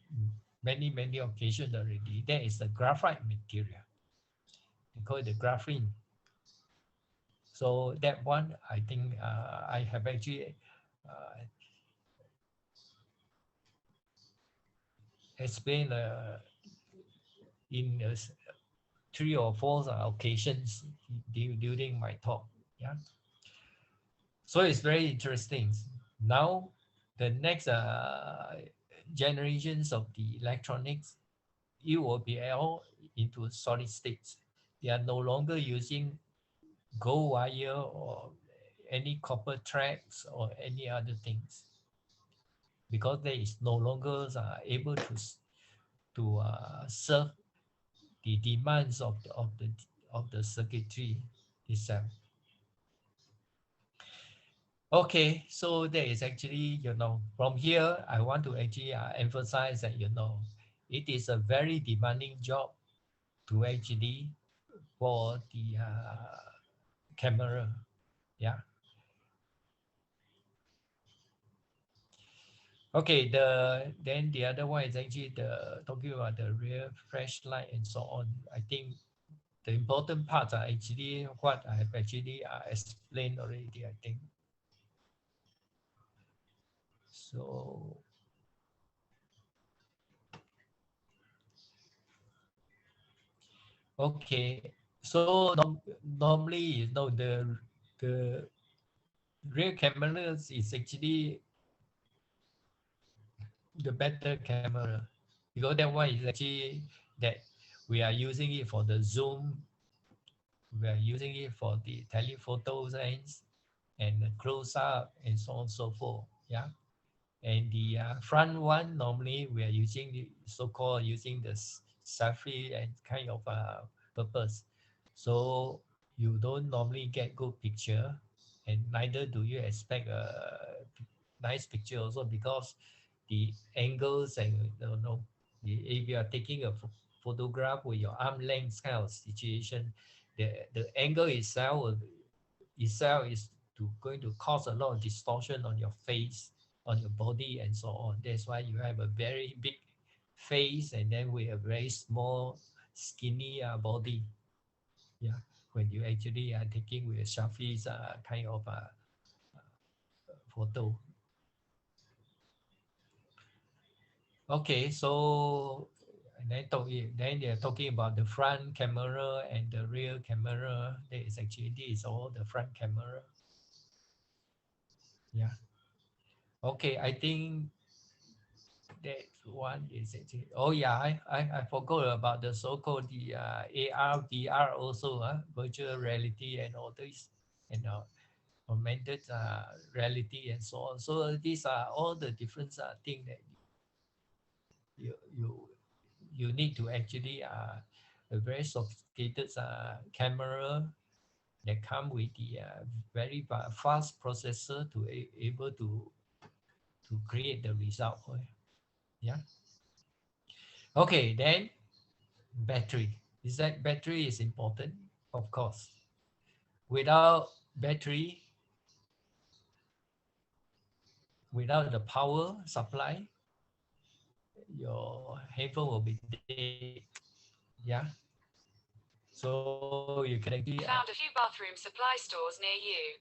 A: many occasions already. That is the graphite material. We call it the graphene. So that one, I think I have actually explained in 3 or 4 occasions during my talk. Yeah. So it's very interesting. Now, the next generations of the electronics, it will be all into solid states. They are no longer using gold wire or any copper tracks or any other things, because they is no longer able to serve the demands of the circuitry itself. Okay, so there is actually, from here, I want to actually emphasize that, it is a very demanding job to actually for the camera. Yeah. Okay, then the other one is actually talking about the rear flashlight and so on. I think the important parts are actually what I have actually explained already, I think. So, okay. So normally, the rear cameras is actually the better camera, because that one is actually that we are using it for the zoom, we are using it for the telephoto lens and the close up and so on and so forth. Yeah. And the front one, normally we are using the so-called using the selfie and kind of purpose. So you don't normally get good picture, and neither do you expect a nice picture also, because the angles and if you are taking a photograph with your arm length kind of situation, the angle itself is going to cause a lot of distortion on your face, on your body, and so on. That's why you have a very big face and then with a very small, skinny body. Yeah, when you actually are taking with a selfies kind of photo. Okay, so and then they're talking about the front camera and the rear camera. This is all the front camera. Yeah. Okay, I think that one is actually. Oh yeah, I forgot about the so-called the AR, VR also, virtual reality and all this, and augmented reality and so on. So these are all the different things that you need to actually a very sophisticated camera that come with the very fast processor to able to create the result. Yeah. Okay, then battery. Is that battery is important? Of course. Without battery, without the power supply, your headphone will be dead. Yeah. So you can actually
B: Found a few bathroom supply stores near you.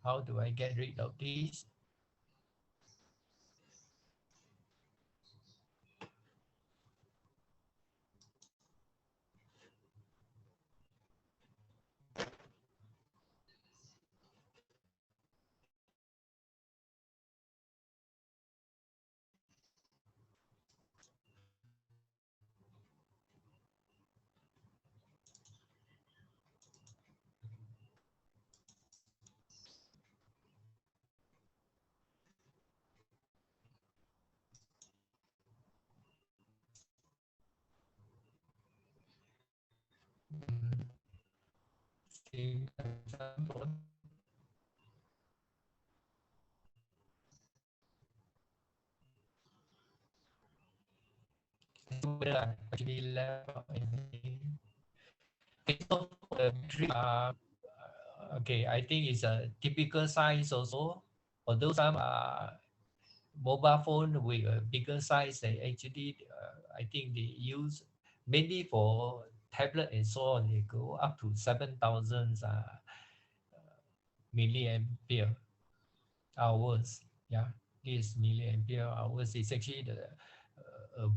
A: how do I get rid of this? Same example. Whether I actually left out anything. Okay, so for the battery, okay, I think it's a typical size also. Although some mobile phone with a bigger size, they actually, I think they use mainly for tablet and so on. They go up to 7,000 milliampere hours. Yeah, this milliampere hours is actually the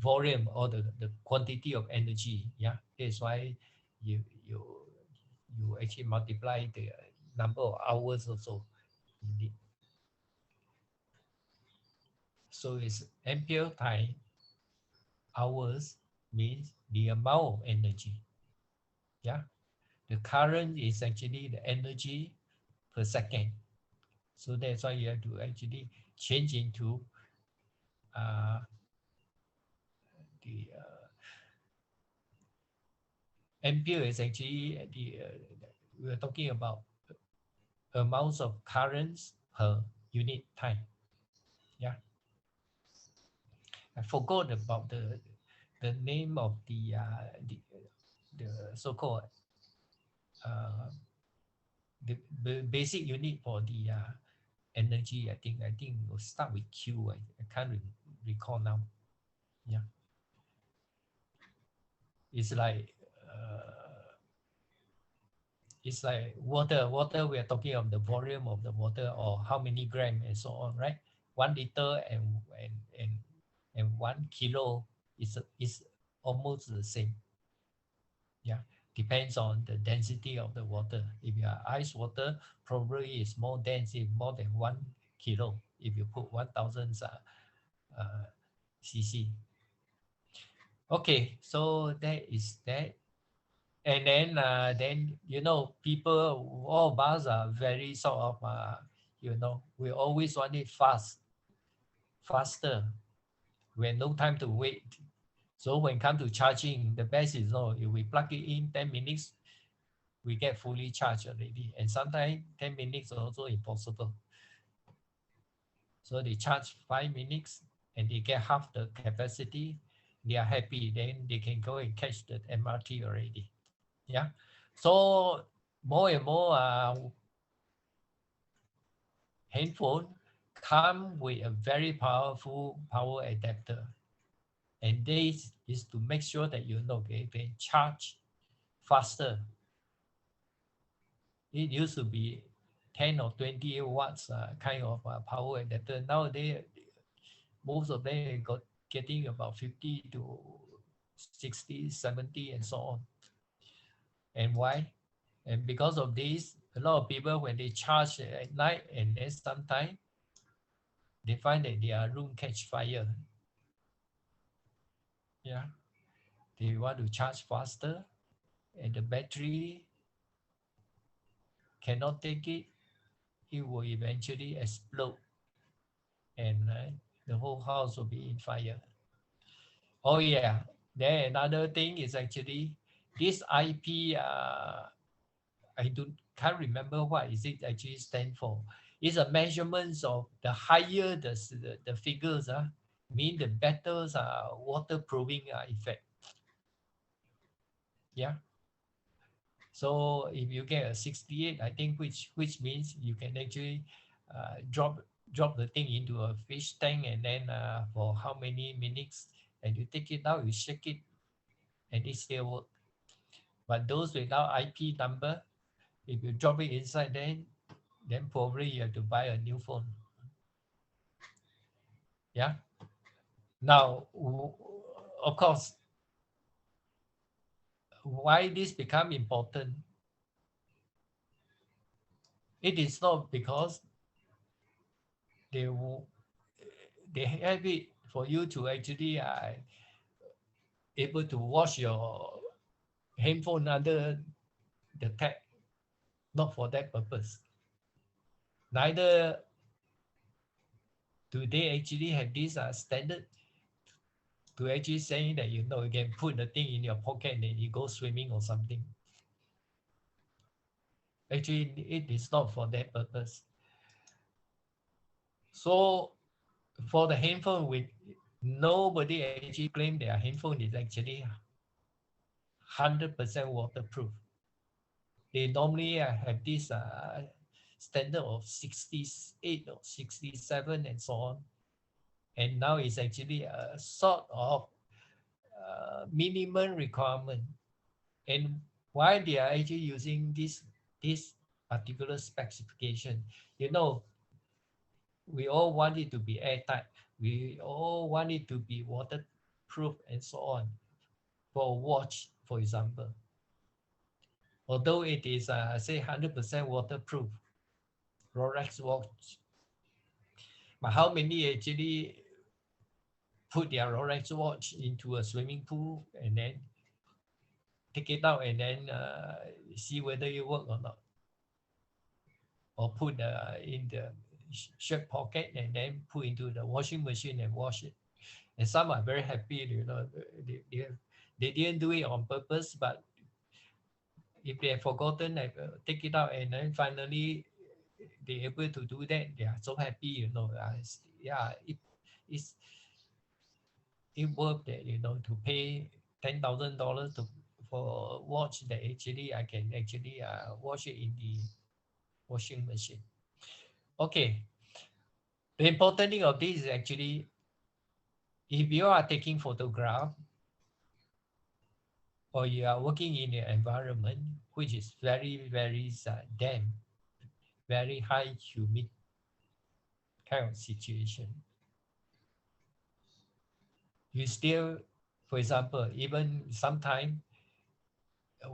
A: volume or the quantity of energy. Yeah, that's why you actually multiply the number of hours also. Indeed. So it's ampere time hours means the amount of energy. Yeah, the current is actually the energy per second. So that's why you have to actually change into the ampere is actually we're talking about amounts of currents per unit time. Yeah, I forgot about the name of the so-called the basic unit for the energy. I think will start with Q. I can't recall now. Yeah, it's like water. Water, we are talking of the volume of the water or how many grams and so on, right? 1 liter and 1 kilo is almost the same. Yeah, depends on the density of the water. If you are ice water, probably is more dense, more than 1 kilo. If you put 1,000 cc. Okay, so that is that. And then you know, people, all of us are very sort of you know, we always want it faster. We have no time to wait. So when it comes to charging, the best is if we plug it in 10 minutes, we get fully charged already. And sometimes 10 minutes is also impossible. So they charge 5 minutes and they get half the capacity. They are happy. Then they can go and catch the MRT already. Yeah. So more and more handphone come with a very powerful power adapter. And this is to make sure that they can charge faster. It used to be 10 or 20 watts kind of power adapter. Nowadays, most of them got getting about 50 to 60, 70 and so on. And why? And because of this, a lot of people, when they charge at night and then sometimes they find that their room catch fire. Yeah, they want to charge faster and the battery cannot take it. It will eventually explode and the whole house will be in fire. Oh yeah, then another thing is actually this IP, can't remember what is it actually stand for. It's a measurements of the higher the figures, mean the better waterproofing effect. Yeah. So if you get a 68, I think which means you can actually drop the thing into a fish tank, and then for how many minutes, and you take it out, you shake it, and it still work. But those without IP number, if you drop it inside, then probably you have to buy a new phone. Yeah. Now, of course, why this become important? It is not because they have it for you to actually able to wash your handphone under the tap. Not for that purpose. Neither do they actually have this standard to actually saying that you can put the thing in your pocket and then you go swimming or something. Actually, it is not for that purpose. So for the handphone, nobody actually claim their handphone is actually 100% waterproof. They normally have this standard of 68 or 67 and so on. And now it's actually a sort of minimum requirement. And why they are actually using this particular specification, we all want it to be airtight. We all want it to be waterproof and so on. For a watch, for example, although it is say 100% waterproof, Rolex watch, but how many actually put their Rolex watch into a swimming pool and then take it out and then see whether it works or not, or put in the shirt pocket and then put into the washing machine and wash it? And some are very happy, they didn't do it on purpose, but if they have forgotten, take it out and then finally they're able to do that, they are so happy, yeah, it's worth it, to pay $10,000 for a watch that actually I can actually wash it in the washing machine. Okay, the important thing of this is actually, if you are taking photograph or you are working in an environment which is very, very damp, very high humid kind of situation, you still, for example, even sometime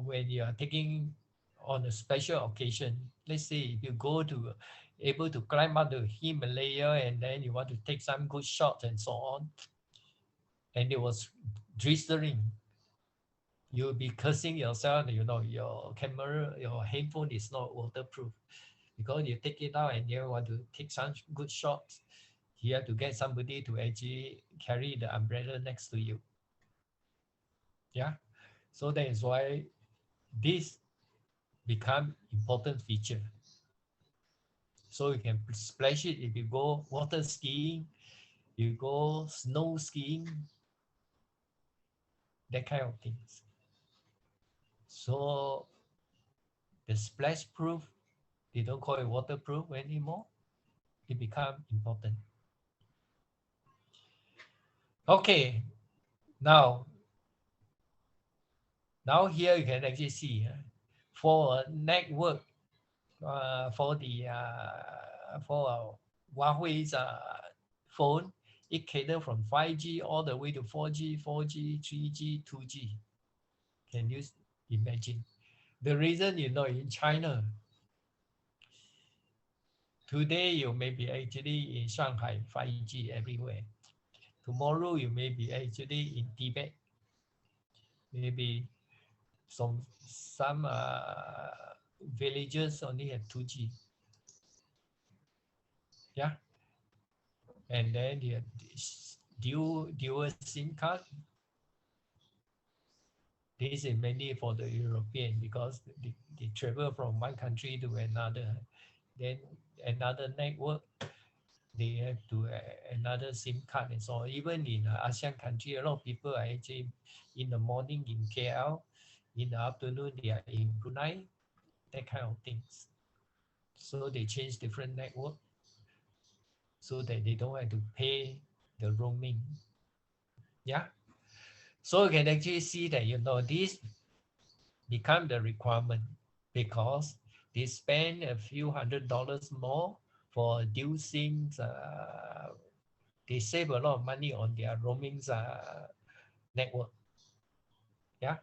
A: when you are taking on a special occasion, let's say if you go to able to climb up the Himalaya and then you want to take some good shots and so on, and it was drizzling, you'll be cursing yourself, your camera, your handphone is not waterproof, because you take it out and you want to take some good shots, you have to get somebody to actually carry the umbrella next to you. Yeah, so that is why this become important feature. So you can splash it if you go water skiing, you go snow skiing, that kind of things. So the splash proof, they don't call it waterproof anymore. It become important. Okay, now here you can actually see for a network, for Huawei's phone, it caters from 5G all the way to 4G, 3G, 2G. Can you imagine? The reason, in China, today you may be actually in Shanghai, 5G everywhere. Tomorrow you may be actually in Tibet, maybe some villages only have 2G. Yeah, and then you have dual SIM card. This is mainly for the European, because they travel from one country to another. Then another network, they have to another SIM card and so on. Even in ASEAN country, a lot of people are actually in the morning in KL, in the afternoon they are in Brunei, that kind of things. So they change different network so that they don't have to pay the roaming. Yeah. So you can actually see that, you know, this become the requirement because they spend a few $100s more for dual SIMs. They save a lot of money on their roaming network. Yeah.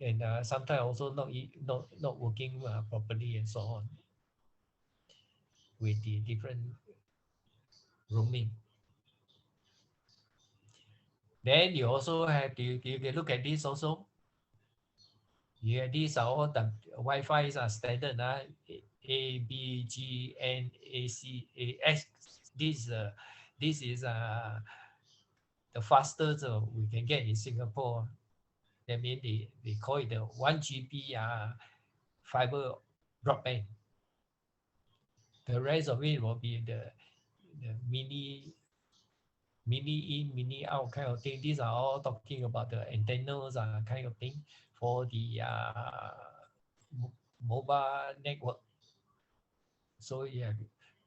A: And sometimes also not working properly and so on with the different roaming. Then you also have to, you can look at this also. Yeah, these are all the Wi-Fi are standard. A, B, G, N, A, C, A, S. This is the fastest we can get in Singapore. That means they call it the 1 GB fiber broadband. The rest of it will be the mini in, mini out kind of thing. These are all talking about the antennas kind of thing for the mobile network. So you have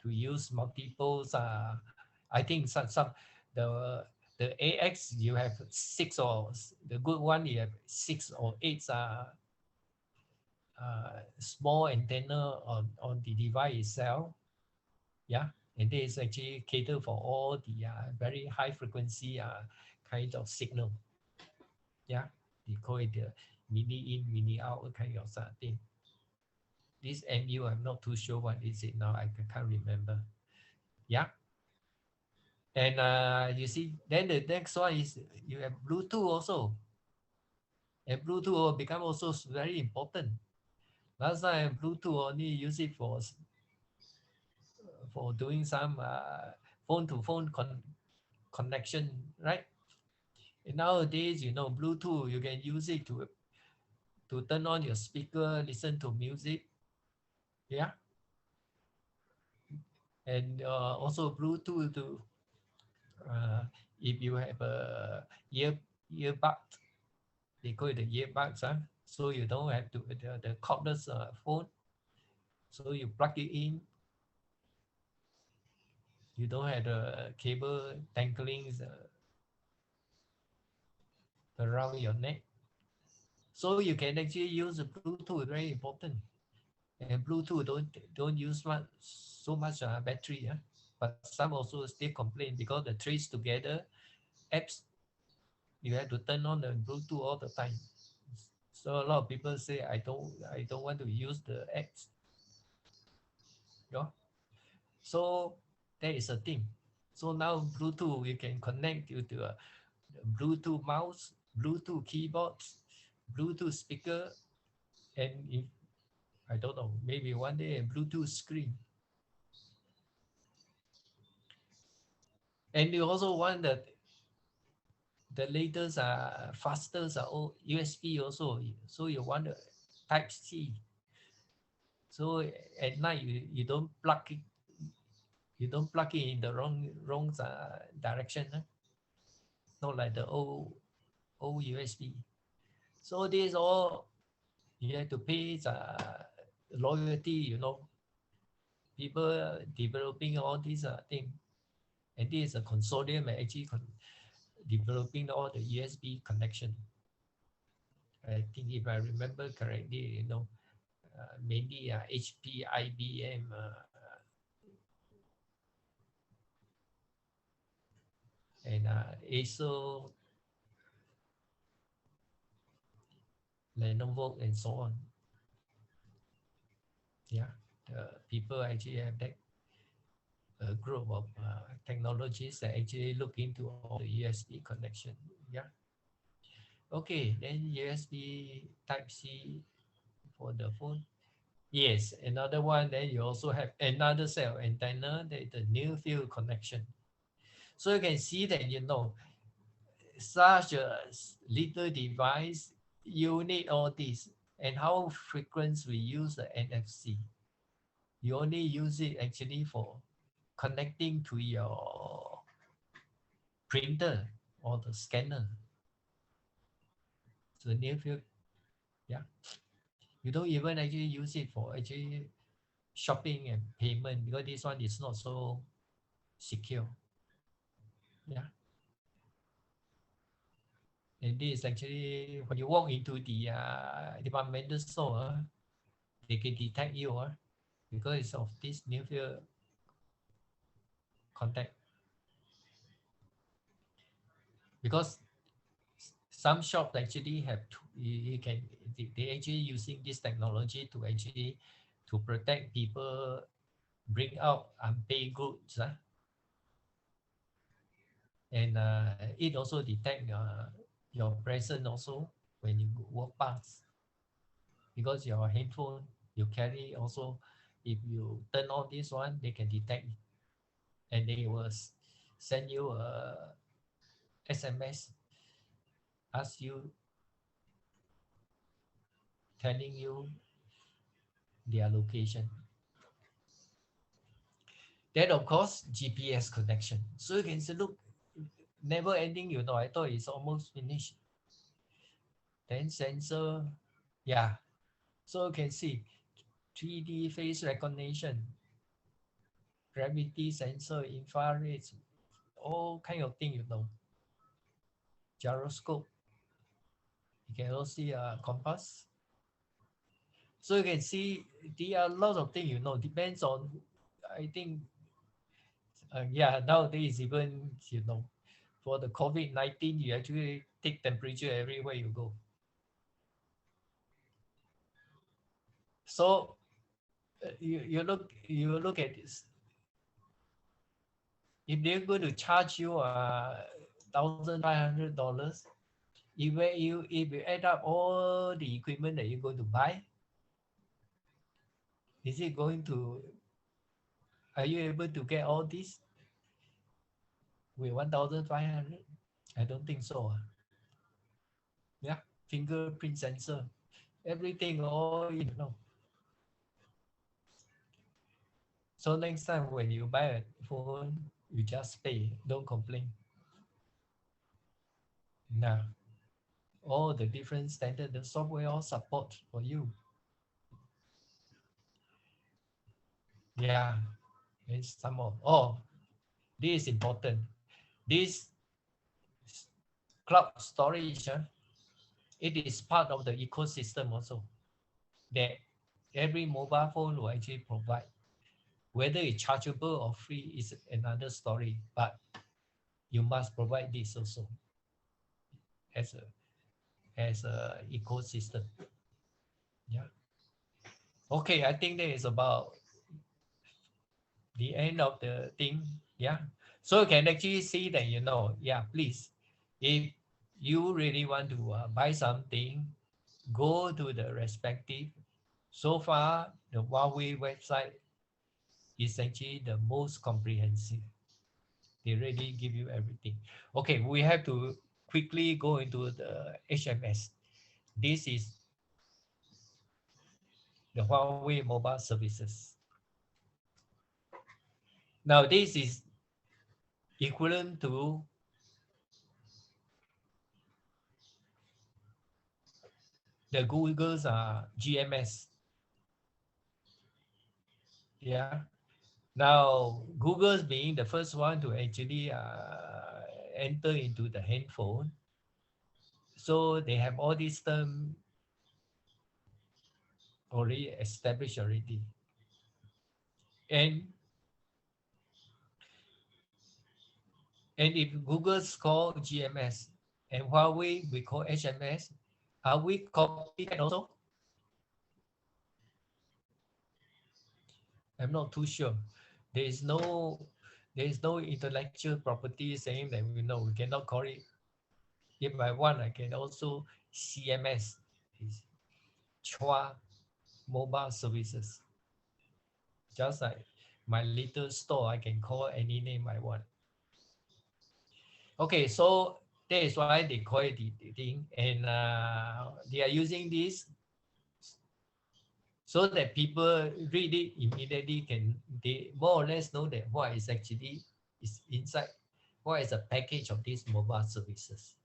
A: to use multiples. I think some the AX you have 6, or the good one you have 6 or 8 small antenna on the device itself. Yeah, and this actually cater for all the very high frequency kind of signal. Yeah, they call it the mini in, mini out kind of thing. This MU, I'm not too sure what is it now. I can't remember. Yeah. And you see, then the next one is you have Bluetooth also. And Bluetooth will become also very important. Last time Bluetooth only use it for doing some phone-to-phone connection, right? And nowadays, you know, Bluetooth, you can use it to turn on your speaker, listen to music. Yeah. And also Bluetooth to if you have a earbud, they call it the earbuds, so you don't have to the cordless phone. So you plug it in. You don't have the cable dangling around your neck. So you can actually use the Bluetooth, very important. And Bluetooth don't use so much battery. But some also still complain because the trace together apps, you have to turn on the Bluetooth all the time. So a lot of people say I don't want to use the apps. Yeah. So that is a thing. So now Bluetooth, you can connect to a Bluetooth mouse, Bluetooth keyboards, Bluetooth speaker, and if I don't know, maybe one day a Bluetooth screen. And you also want that the latest fastest are all USB also. So you want the Type C. So at night you don't plug it. You don't plug it in the wrong direction. Not like the old USB. So these all you have to pay loyalty. You know, people developing all these things, and this is a consortium actually developing all the USB connection. I think if I remember correctly, you know, mainly HP, IBM, and Acer, Lenovo, and so on. Yeah, the people actually have that group of technologies that actually look into all the USB connection. Yeah. Okay, then USB Type C for the phone. Yes, another one. Then you also have another set of antenna, the near field connection. So you can see that, you know, such a little device, you need all this. And how frequent we use the NFC. You only use it actually for connecting to your printer or the scanner. So near field, yeah. You don't even actually use it for actually shopping and payment because this one is not so secure. Yeah. And this is actually when you walk into the departmental store, they can detect you because of this near field contact. Because some shops actually have you can they actually using this technology to actually to protect people bring out unpaid goods and it also detect your presence also when you walk past because your handphone you carry also if you turn on this one they can detect and they will send you a SMS ask you telling you their location. Then of course GPS connection. So you can say, look, never ending. I thought it's almost finished. Then sensor, yeah. So you can see 3D face recognition, gravity sensor, infrared, all kind of thing. Gyroscope. You can also see a compass. So you can see there are lots of things. Depends on. I think, yeah. Nowadays even for the COVID-19, you actually take temperature everywhere you go. So you look at this. If they're going to charge you $1,500, if you add up all the equipment that you're going to buy, is it going to? Are you able to get all this with 1,500? I don't think so. Yeah, fingerprint sensor, everything all. So next time when you buy a phone, you just pay, don't complain. Now, all the different standard, the software all support for you. Yeah, and some more. Oh, this is important. This cloud storage, it is part of the ecosystem also that every mobile phone will actually provide. Whether it's chargeable or free is another story, but you must provide this also as a ecosystem. Yeah. Okay, I think that is about the end of the thing. Yeah. So you can actually see that, yeah, please, if you really want to buy something, go to the respective. So far, the Huawei website is actually the most comprehensive. They really give you everything. Okay, we have to quickly go into the HMS. This is the Huawei mobile services. Now, this is equivalent to the Google's GMS. Yeah. Now, Google's being the first one to actually enter into the handphone. So they have all these terms already established already. And if Google's call GMS and Huawei we call HMS, are we copycat also? I'm not too sure. There is no intellectual property saying that we cannot call it. If I want, I can also CMS, Chua Mobile Services. Just like my little store, I can call any name I want. Okay, so that is why they call it the thing, and they are using this so that people read it immediately they more or less know that what is actually is inside, what is the package of these mobile services.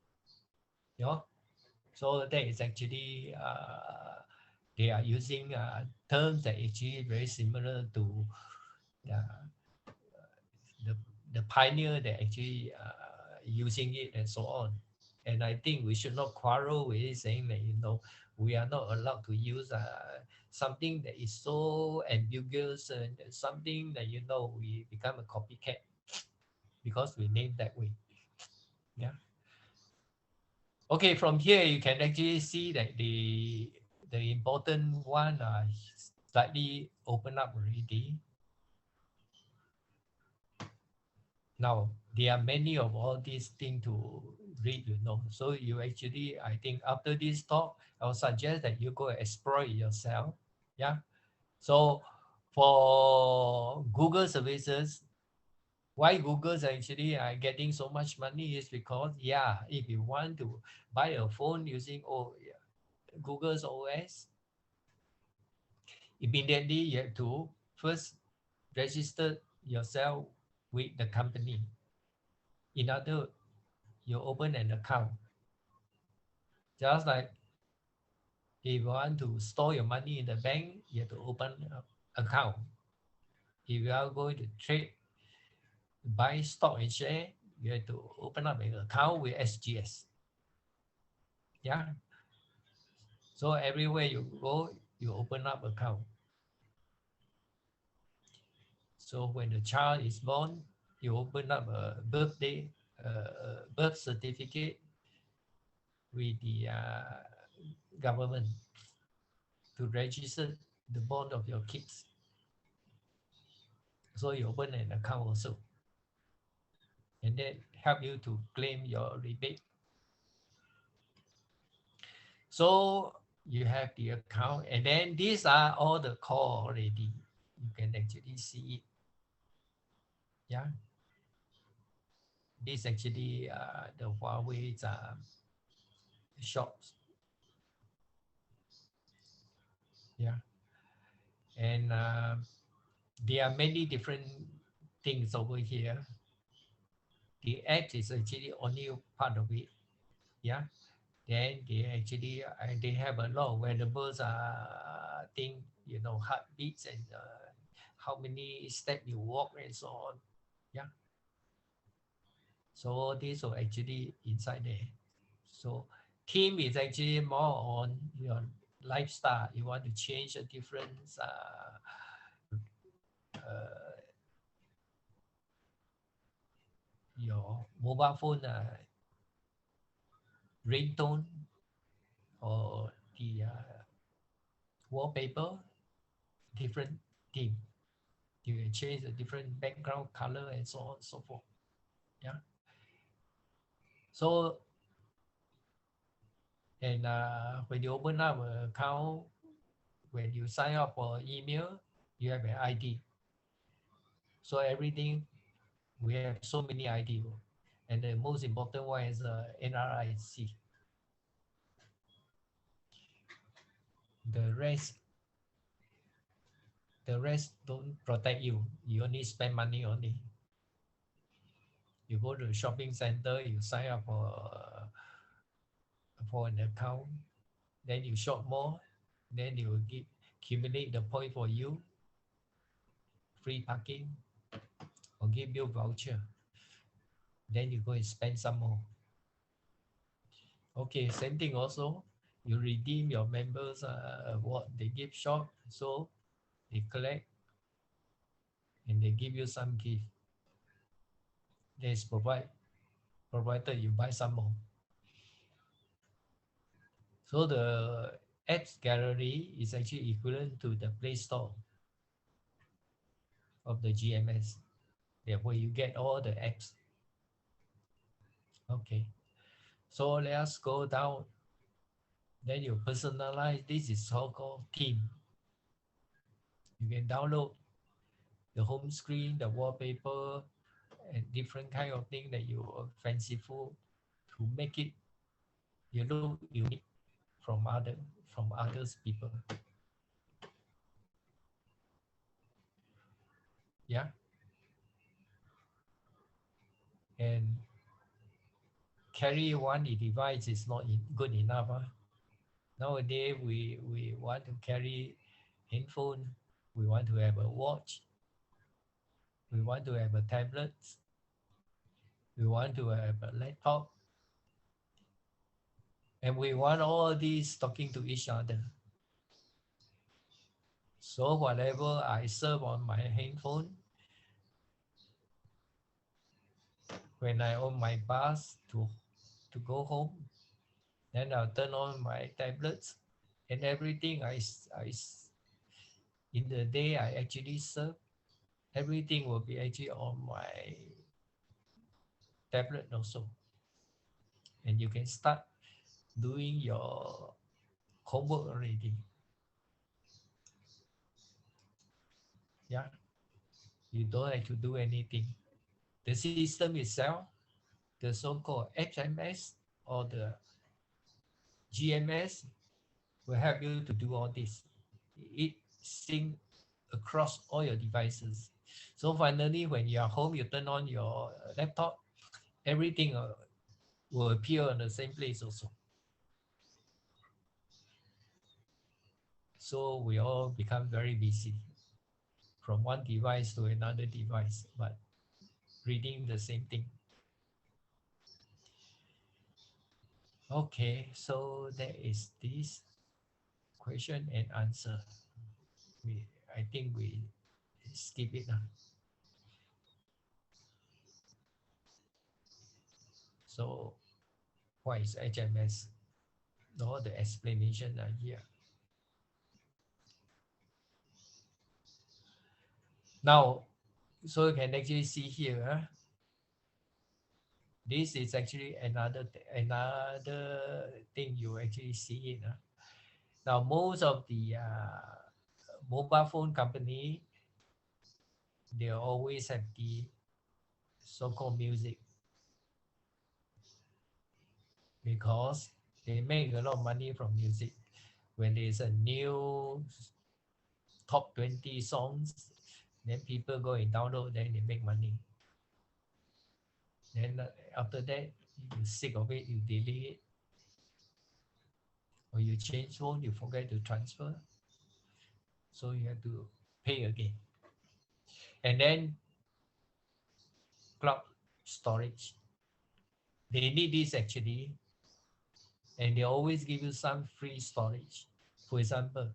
A: You know, so that is actually they are using terms that actually very similar to uh, the the pioneer that actually using it and so on. And I think we should not quarrel with it, saying that we are not allowed to use something that is so ambiguous and something that we become a copycat because we name that way. Yeah. Okay, from here you can actually see that the important one slightly open up already. Now, there are many of all these things to read, So you actually, I think after this talk, I would suggest that you go explore it yourself. Yeah. So for Google services, why Google's actually are getting so much money is because, if you want to buy a phone using Google's OS, immediately you have to first register yourself with the company. In other, you open an account. Just like if you want to store your money in the bank, you have to open an account. If you are going to trade, buy stock and share, you have to open up an account with SGS. Yeah. So everywhere you go, you open up account. So when the child is born, you open up a birth certificate with the government to register the born of your kids. So you open an account also, and then help you to claim your rebate. So you have the account, and then these are all the core already. You can actually see it. Yeah. This actually the Huawei's shops. Yeah. And there are many different things over here. The app is actually only part of it. Yeah. Then they actually they have a lot of wearables thing, heartbeats and how many steps you walk and so on. Yeah. So these are actually inside there. So theme is actually more on your lifestyle. You want to change a different your mobile phone ringtone or the wallpaper, different theme. You can change the different background color and so on and so forth. Yeah. So, and when you open up an account, when you sign up for email, you have an ID. So everything, we have so many ID. And the most important one is NRIC. The rest don't protect you. You only spend money only. You go to the shopping center, you sign up for an account, then you shop more, then they will accumulate the point for you, free parking, or give you voucher. Then you go and spend some more. Okay, same thing also. You redeem your members what they give shop, so they collect and they give you some gift. That's provided you buy some more. So the apps gallery is actually equivalent to the Play Store of the GMS. Where you get all the apps. Okay, so let us go down. Then you personalize. This is so-called theme. You can download the home screen, the wallpaper, and different kind of thing that you are fanciful to make it you look unique from others people. Yeah. And carry one device is not good enough. Nowadays, we want to carry handphone, we want to have a watch, we want to have a tablet, we want to have a laptop, and we want all these talking to each other. So whatever I serve on my handphone, when I on my bus to go home, then I'll turn on my tablets and everything in the day I actually serve, everything will be actually on my tablet also. And you can start doing your homework already. Yeah, you don't have to do anything. The system itself, the so-called HMS or the GMS, will help you to do all this. It sync across all your devices. So finally, when you are home, you turn on your laptop, everything will appear on the same place also. So we all become very busy from one device to another device, but reading the same thing. Okay, so there is this question and answer. I think we skip it now. So what is HMS? All the explanation are here. Now, so you can actually see here, this is actually another thing you actually see it. Now, most of the mobile phone company, they always have the so-called music because they make a lot of money from music. When there's a new top 20 songs, then people go and download, then they make money. Then after that, you're sick of it, you delete it, or you change phone, you forget to transfer, so you have to pay again. And then cloud storage, they need this actually, and they always give you some free storage. For example,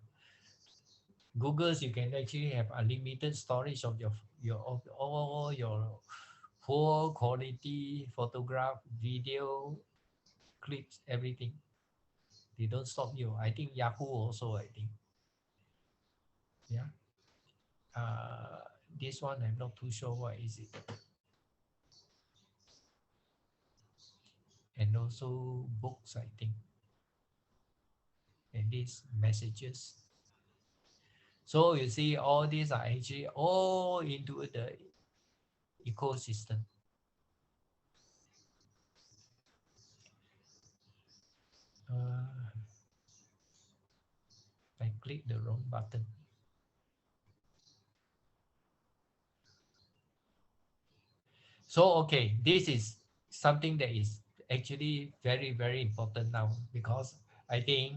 A: Google's, you can actually have unlimited storage of of all your poor quality photograph, video, clips, everything. They don't stop you. I think Yahoo also, I think. Yeah. This one I'm not too sure what is it. And also books, I think. And these messages. So you see, all these are actually all into the ecosystem. I clicked the wrong button. So, okay, this is something that is actually very, very important now, because I think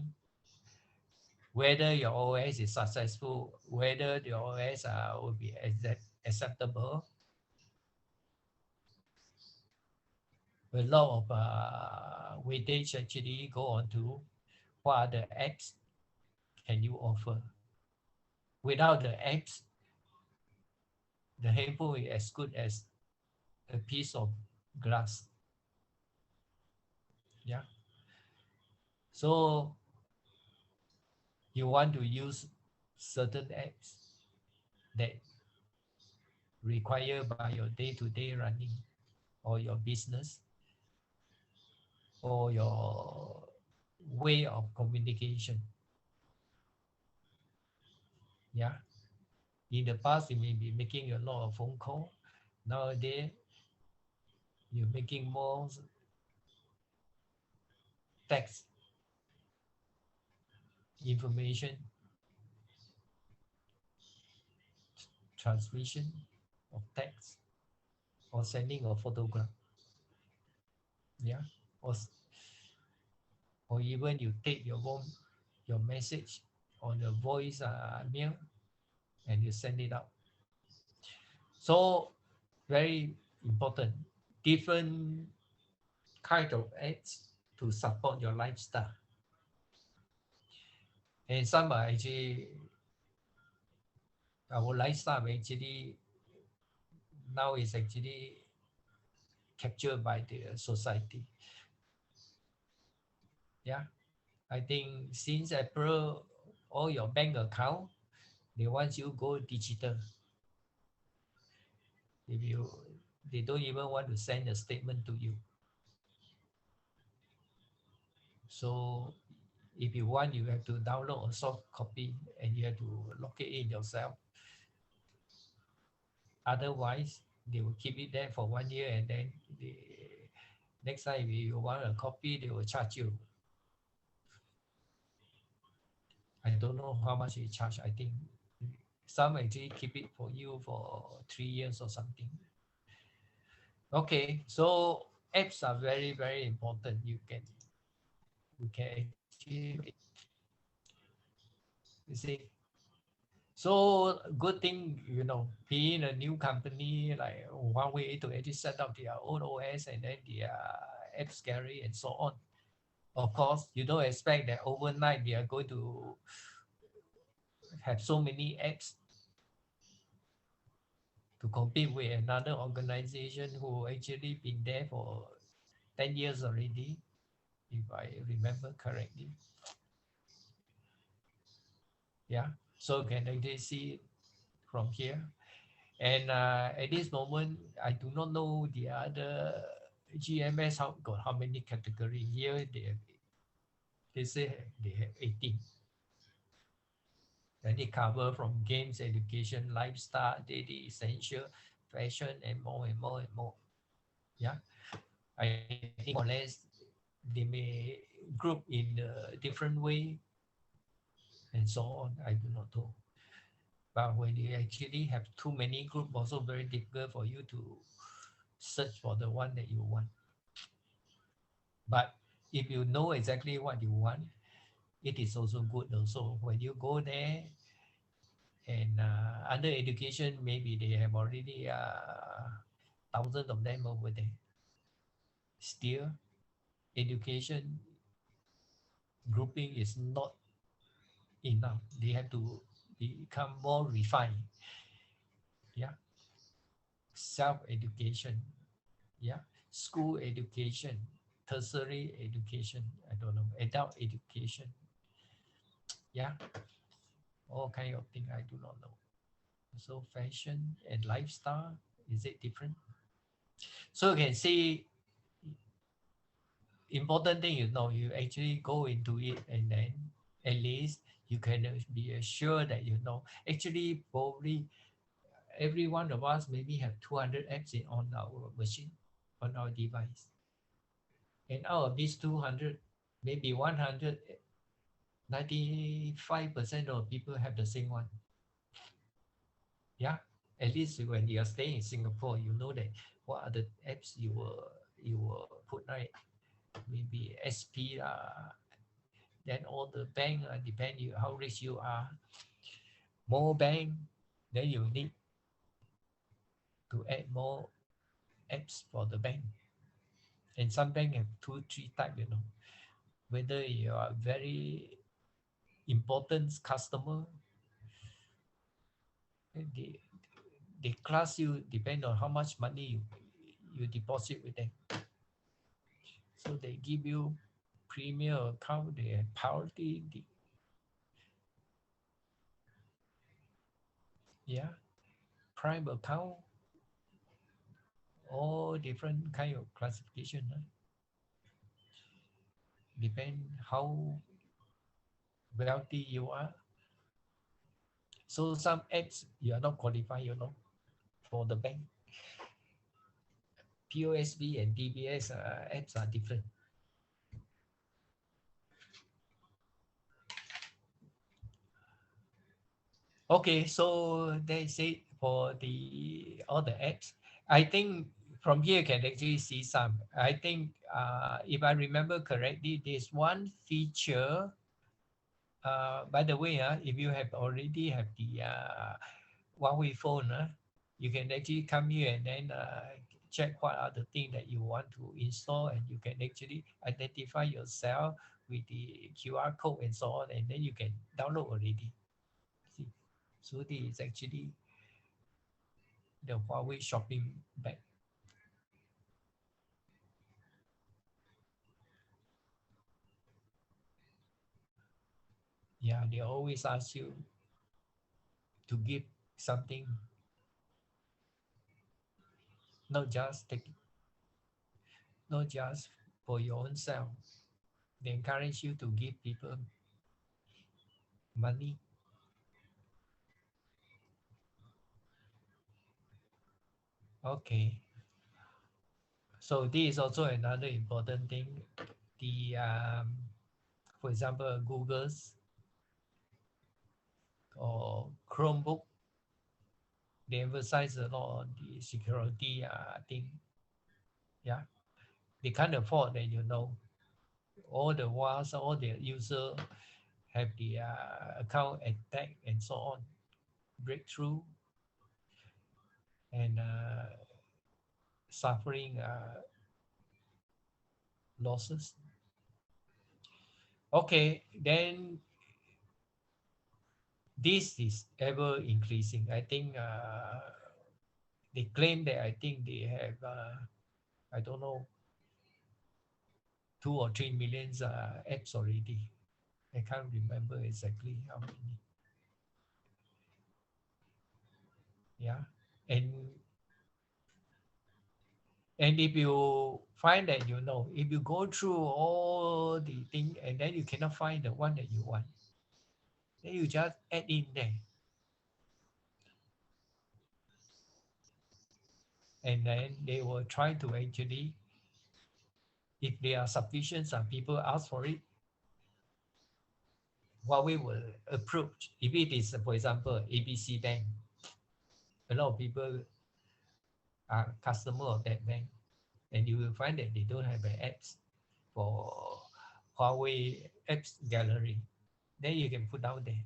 A: whether your OS is successful, whether the OS will be acceptable, a lot of weightage actually go on to what are the apps can you offer. Without the apps, the handphone is as good as a piece of glass. Yeah. So you want to use certain apps that required by your day-to-day running or your business or your way of communication. Yeah. In the past, you may be making a lot of phone call. Nowadays, you're making more text information transmission. of text or sending a photograph. Yeah, or, or even you take your message on a voice mail and you send it out. So very important. Different kind of ads to support your lifestyle. And some are actually, our lifestyle actually now is actually captured by the society. Yeah, I think since April, all your bank account, they want you go digital. If you, they don't even want to send a statement to you. So if you want, you have to download a soft copy and you have to lock it in yourself. Otherwise, they will keep it there for 1 year and then next time if you want a copy, they will charge you. I don't know how much they charge. I think some actually keep it for you for 3 years or something. Okay, so apps are very, very important. You can actually, you see. So good thing, being a new company like Huawei to actually set up their own OS and then their apps gallery and so on. Of course, you don't expect that overnight they are going to have so many apps to compete with another organization who actually been there for 10 years already, if I remember correctly. Yeah, so you can actually see from here. And at this moment, I do not know the other GMS got how many categories. Here they say they have 18. And they cover from games, education, lifestyle, daily essential, fashion, and more and more and more. Yeah, I think more or less they may group in a different way and so on. I do not know. But when you actually have too many groups, also very difficult for you to search for the one that you want. But if you know exactly what you want, it is also good also. When you go there and under education, maybe they have already thousands of them over there. Still, education grouping is not enough. They have to become more refined. Yeah, self-education. Yeah, school education, tertiary education. I don't know, adult education. Yeah, all kind of thing I do not know. So fashion and lifestyle, is it different? So you can see, important thing you actually go into it and then at least you can be assured that actually probably every one of us maybe have 200 apps on our machine, on our device. And out of these 200, maybe 100, 95% of people have the same one. Yeah, at least when you are staying in Singapore, you know that what are the apps you will put, right? Maybe SP, then all the bank, depend you how rich you are. More bank, then you need to add more apps for the bank. And some bank have 2-3 type, whether you are very important customer, they they class you depend on how much money you deposit with them. So they give you premium account, they have priority. Yeah, prime account, all different kind of classification. Depend how wealthy you are. So some apps you are not qualified, for the bank. POSB and DBS apps are different. Okay, so they say for the all the apps. I think from here you can actually see some. I think if I remember correctly, there's one feature. By the way, if you have already have the Huawei phone, you can actually come here and then check what are the things that you want to install, and you can actually identify yourself with the QR code and so on, and then you can download already. See, so this is actually the Huawei shopping bag. Yeah, they always ask you to give something, not just take, not just for your own self. They encourage you to give people money. Okay. So this is also another important thing. The for example, Google's or Chromebook, they emphasize a lot on the security thing. Yeah, they can't afford that, you know. All the while, all the user have the account attack and so on, breakthrough, and suffering losses. Okay, then this is ever increasing. I think they claim that I think they have I don't know 2 or 3 million apps already. I can't remember exactly how many. Yeah, and if you find that, you know, if you go through all the thing and then you cannot find the one that you want, then you just add in there, and then they will try to actually, if there are sufficient some people ask for it, Huawei will approach. If it is, for example, ABC Bank, a lot of people are customer of that bank, and you will find that they don't have an apps for Huawei apps gallery. Then you can put out there,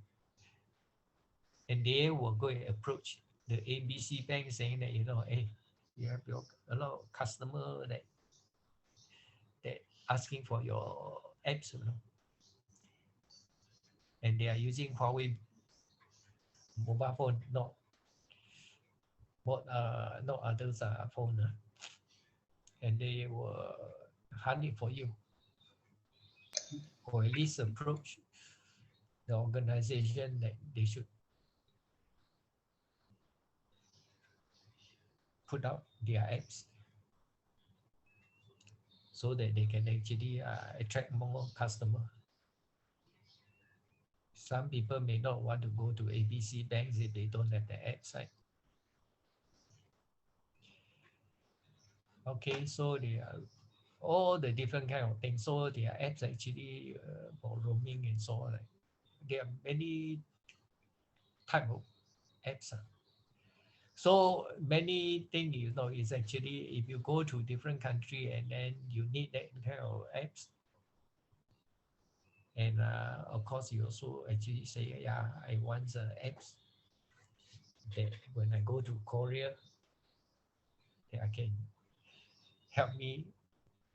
A: and they will go and approach the ABC Bank saying that, you know, hey, you have a lot of customer that asking for your apps, you know, and they are using Huawei mobile phone, not others phone, and they will hunt it for you, or at least approach the organization that they should put out their apps so that they can actually attract more customer. Some people may not want to go to ABC banks if they don't have the app site. Okay, so they are all the different kind of things. So their apps actually for roaming and so on. There are many type of apps. So many things, you know, is actually if you go to different country and then you need that kind of apps. And of course, you also actually say, yeah, I want the apps that when I go to Korea, that can help me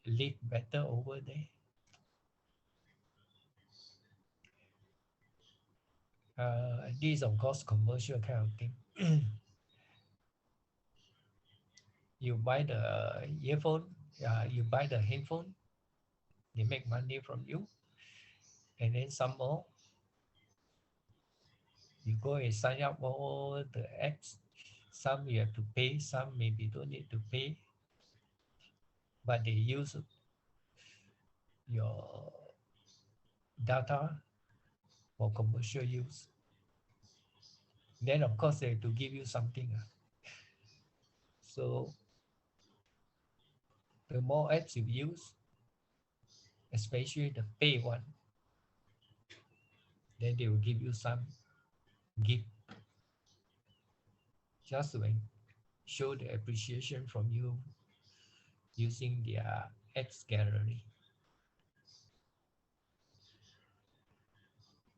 A: live better over there. This of course commercial kind of thing. You buy the earphone, you buy the headphone, they make money from you, and then some more, you go and sign up all the apps. Some you have to pay, some maybe don't need to pay, but they use your data for commercial use. Then of course they have to give you something. So the more apps you use, especially the pay one, then they will give you some gift. just to show the appreciation from you using their X gallery.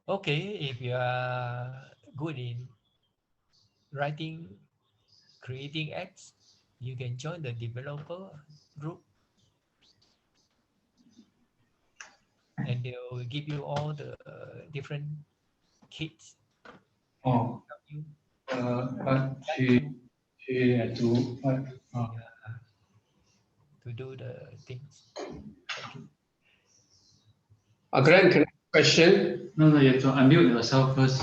A: Okay, if you are good in writing, creating X, you can join the developer group, and they will give you all the different kits.
D: Oh,
A: You
D: but she had to
A: do the things. Okay.
E: Grant, can I question?
D: no, you have to unmute yourself first.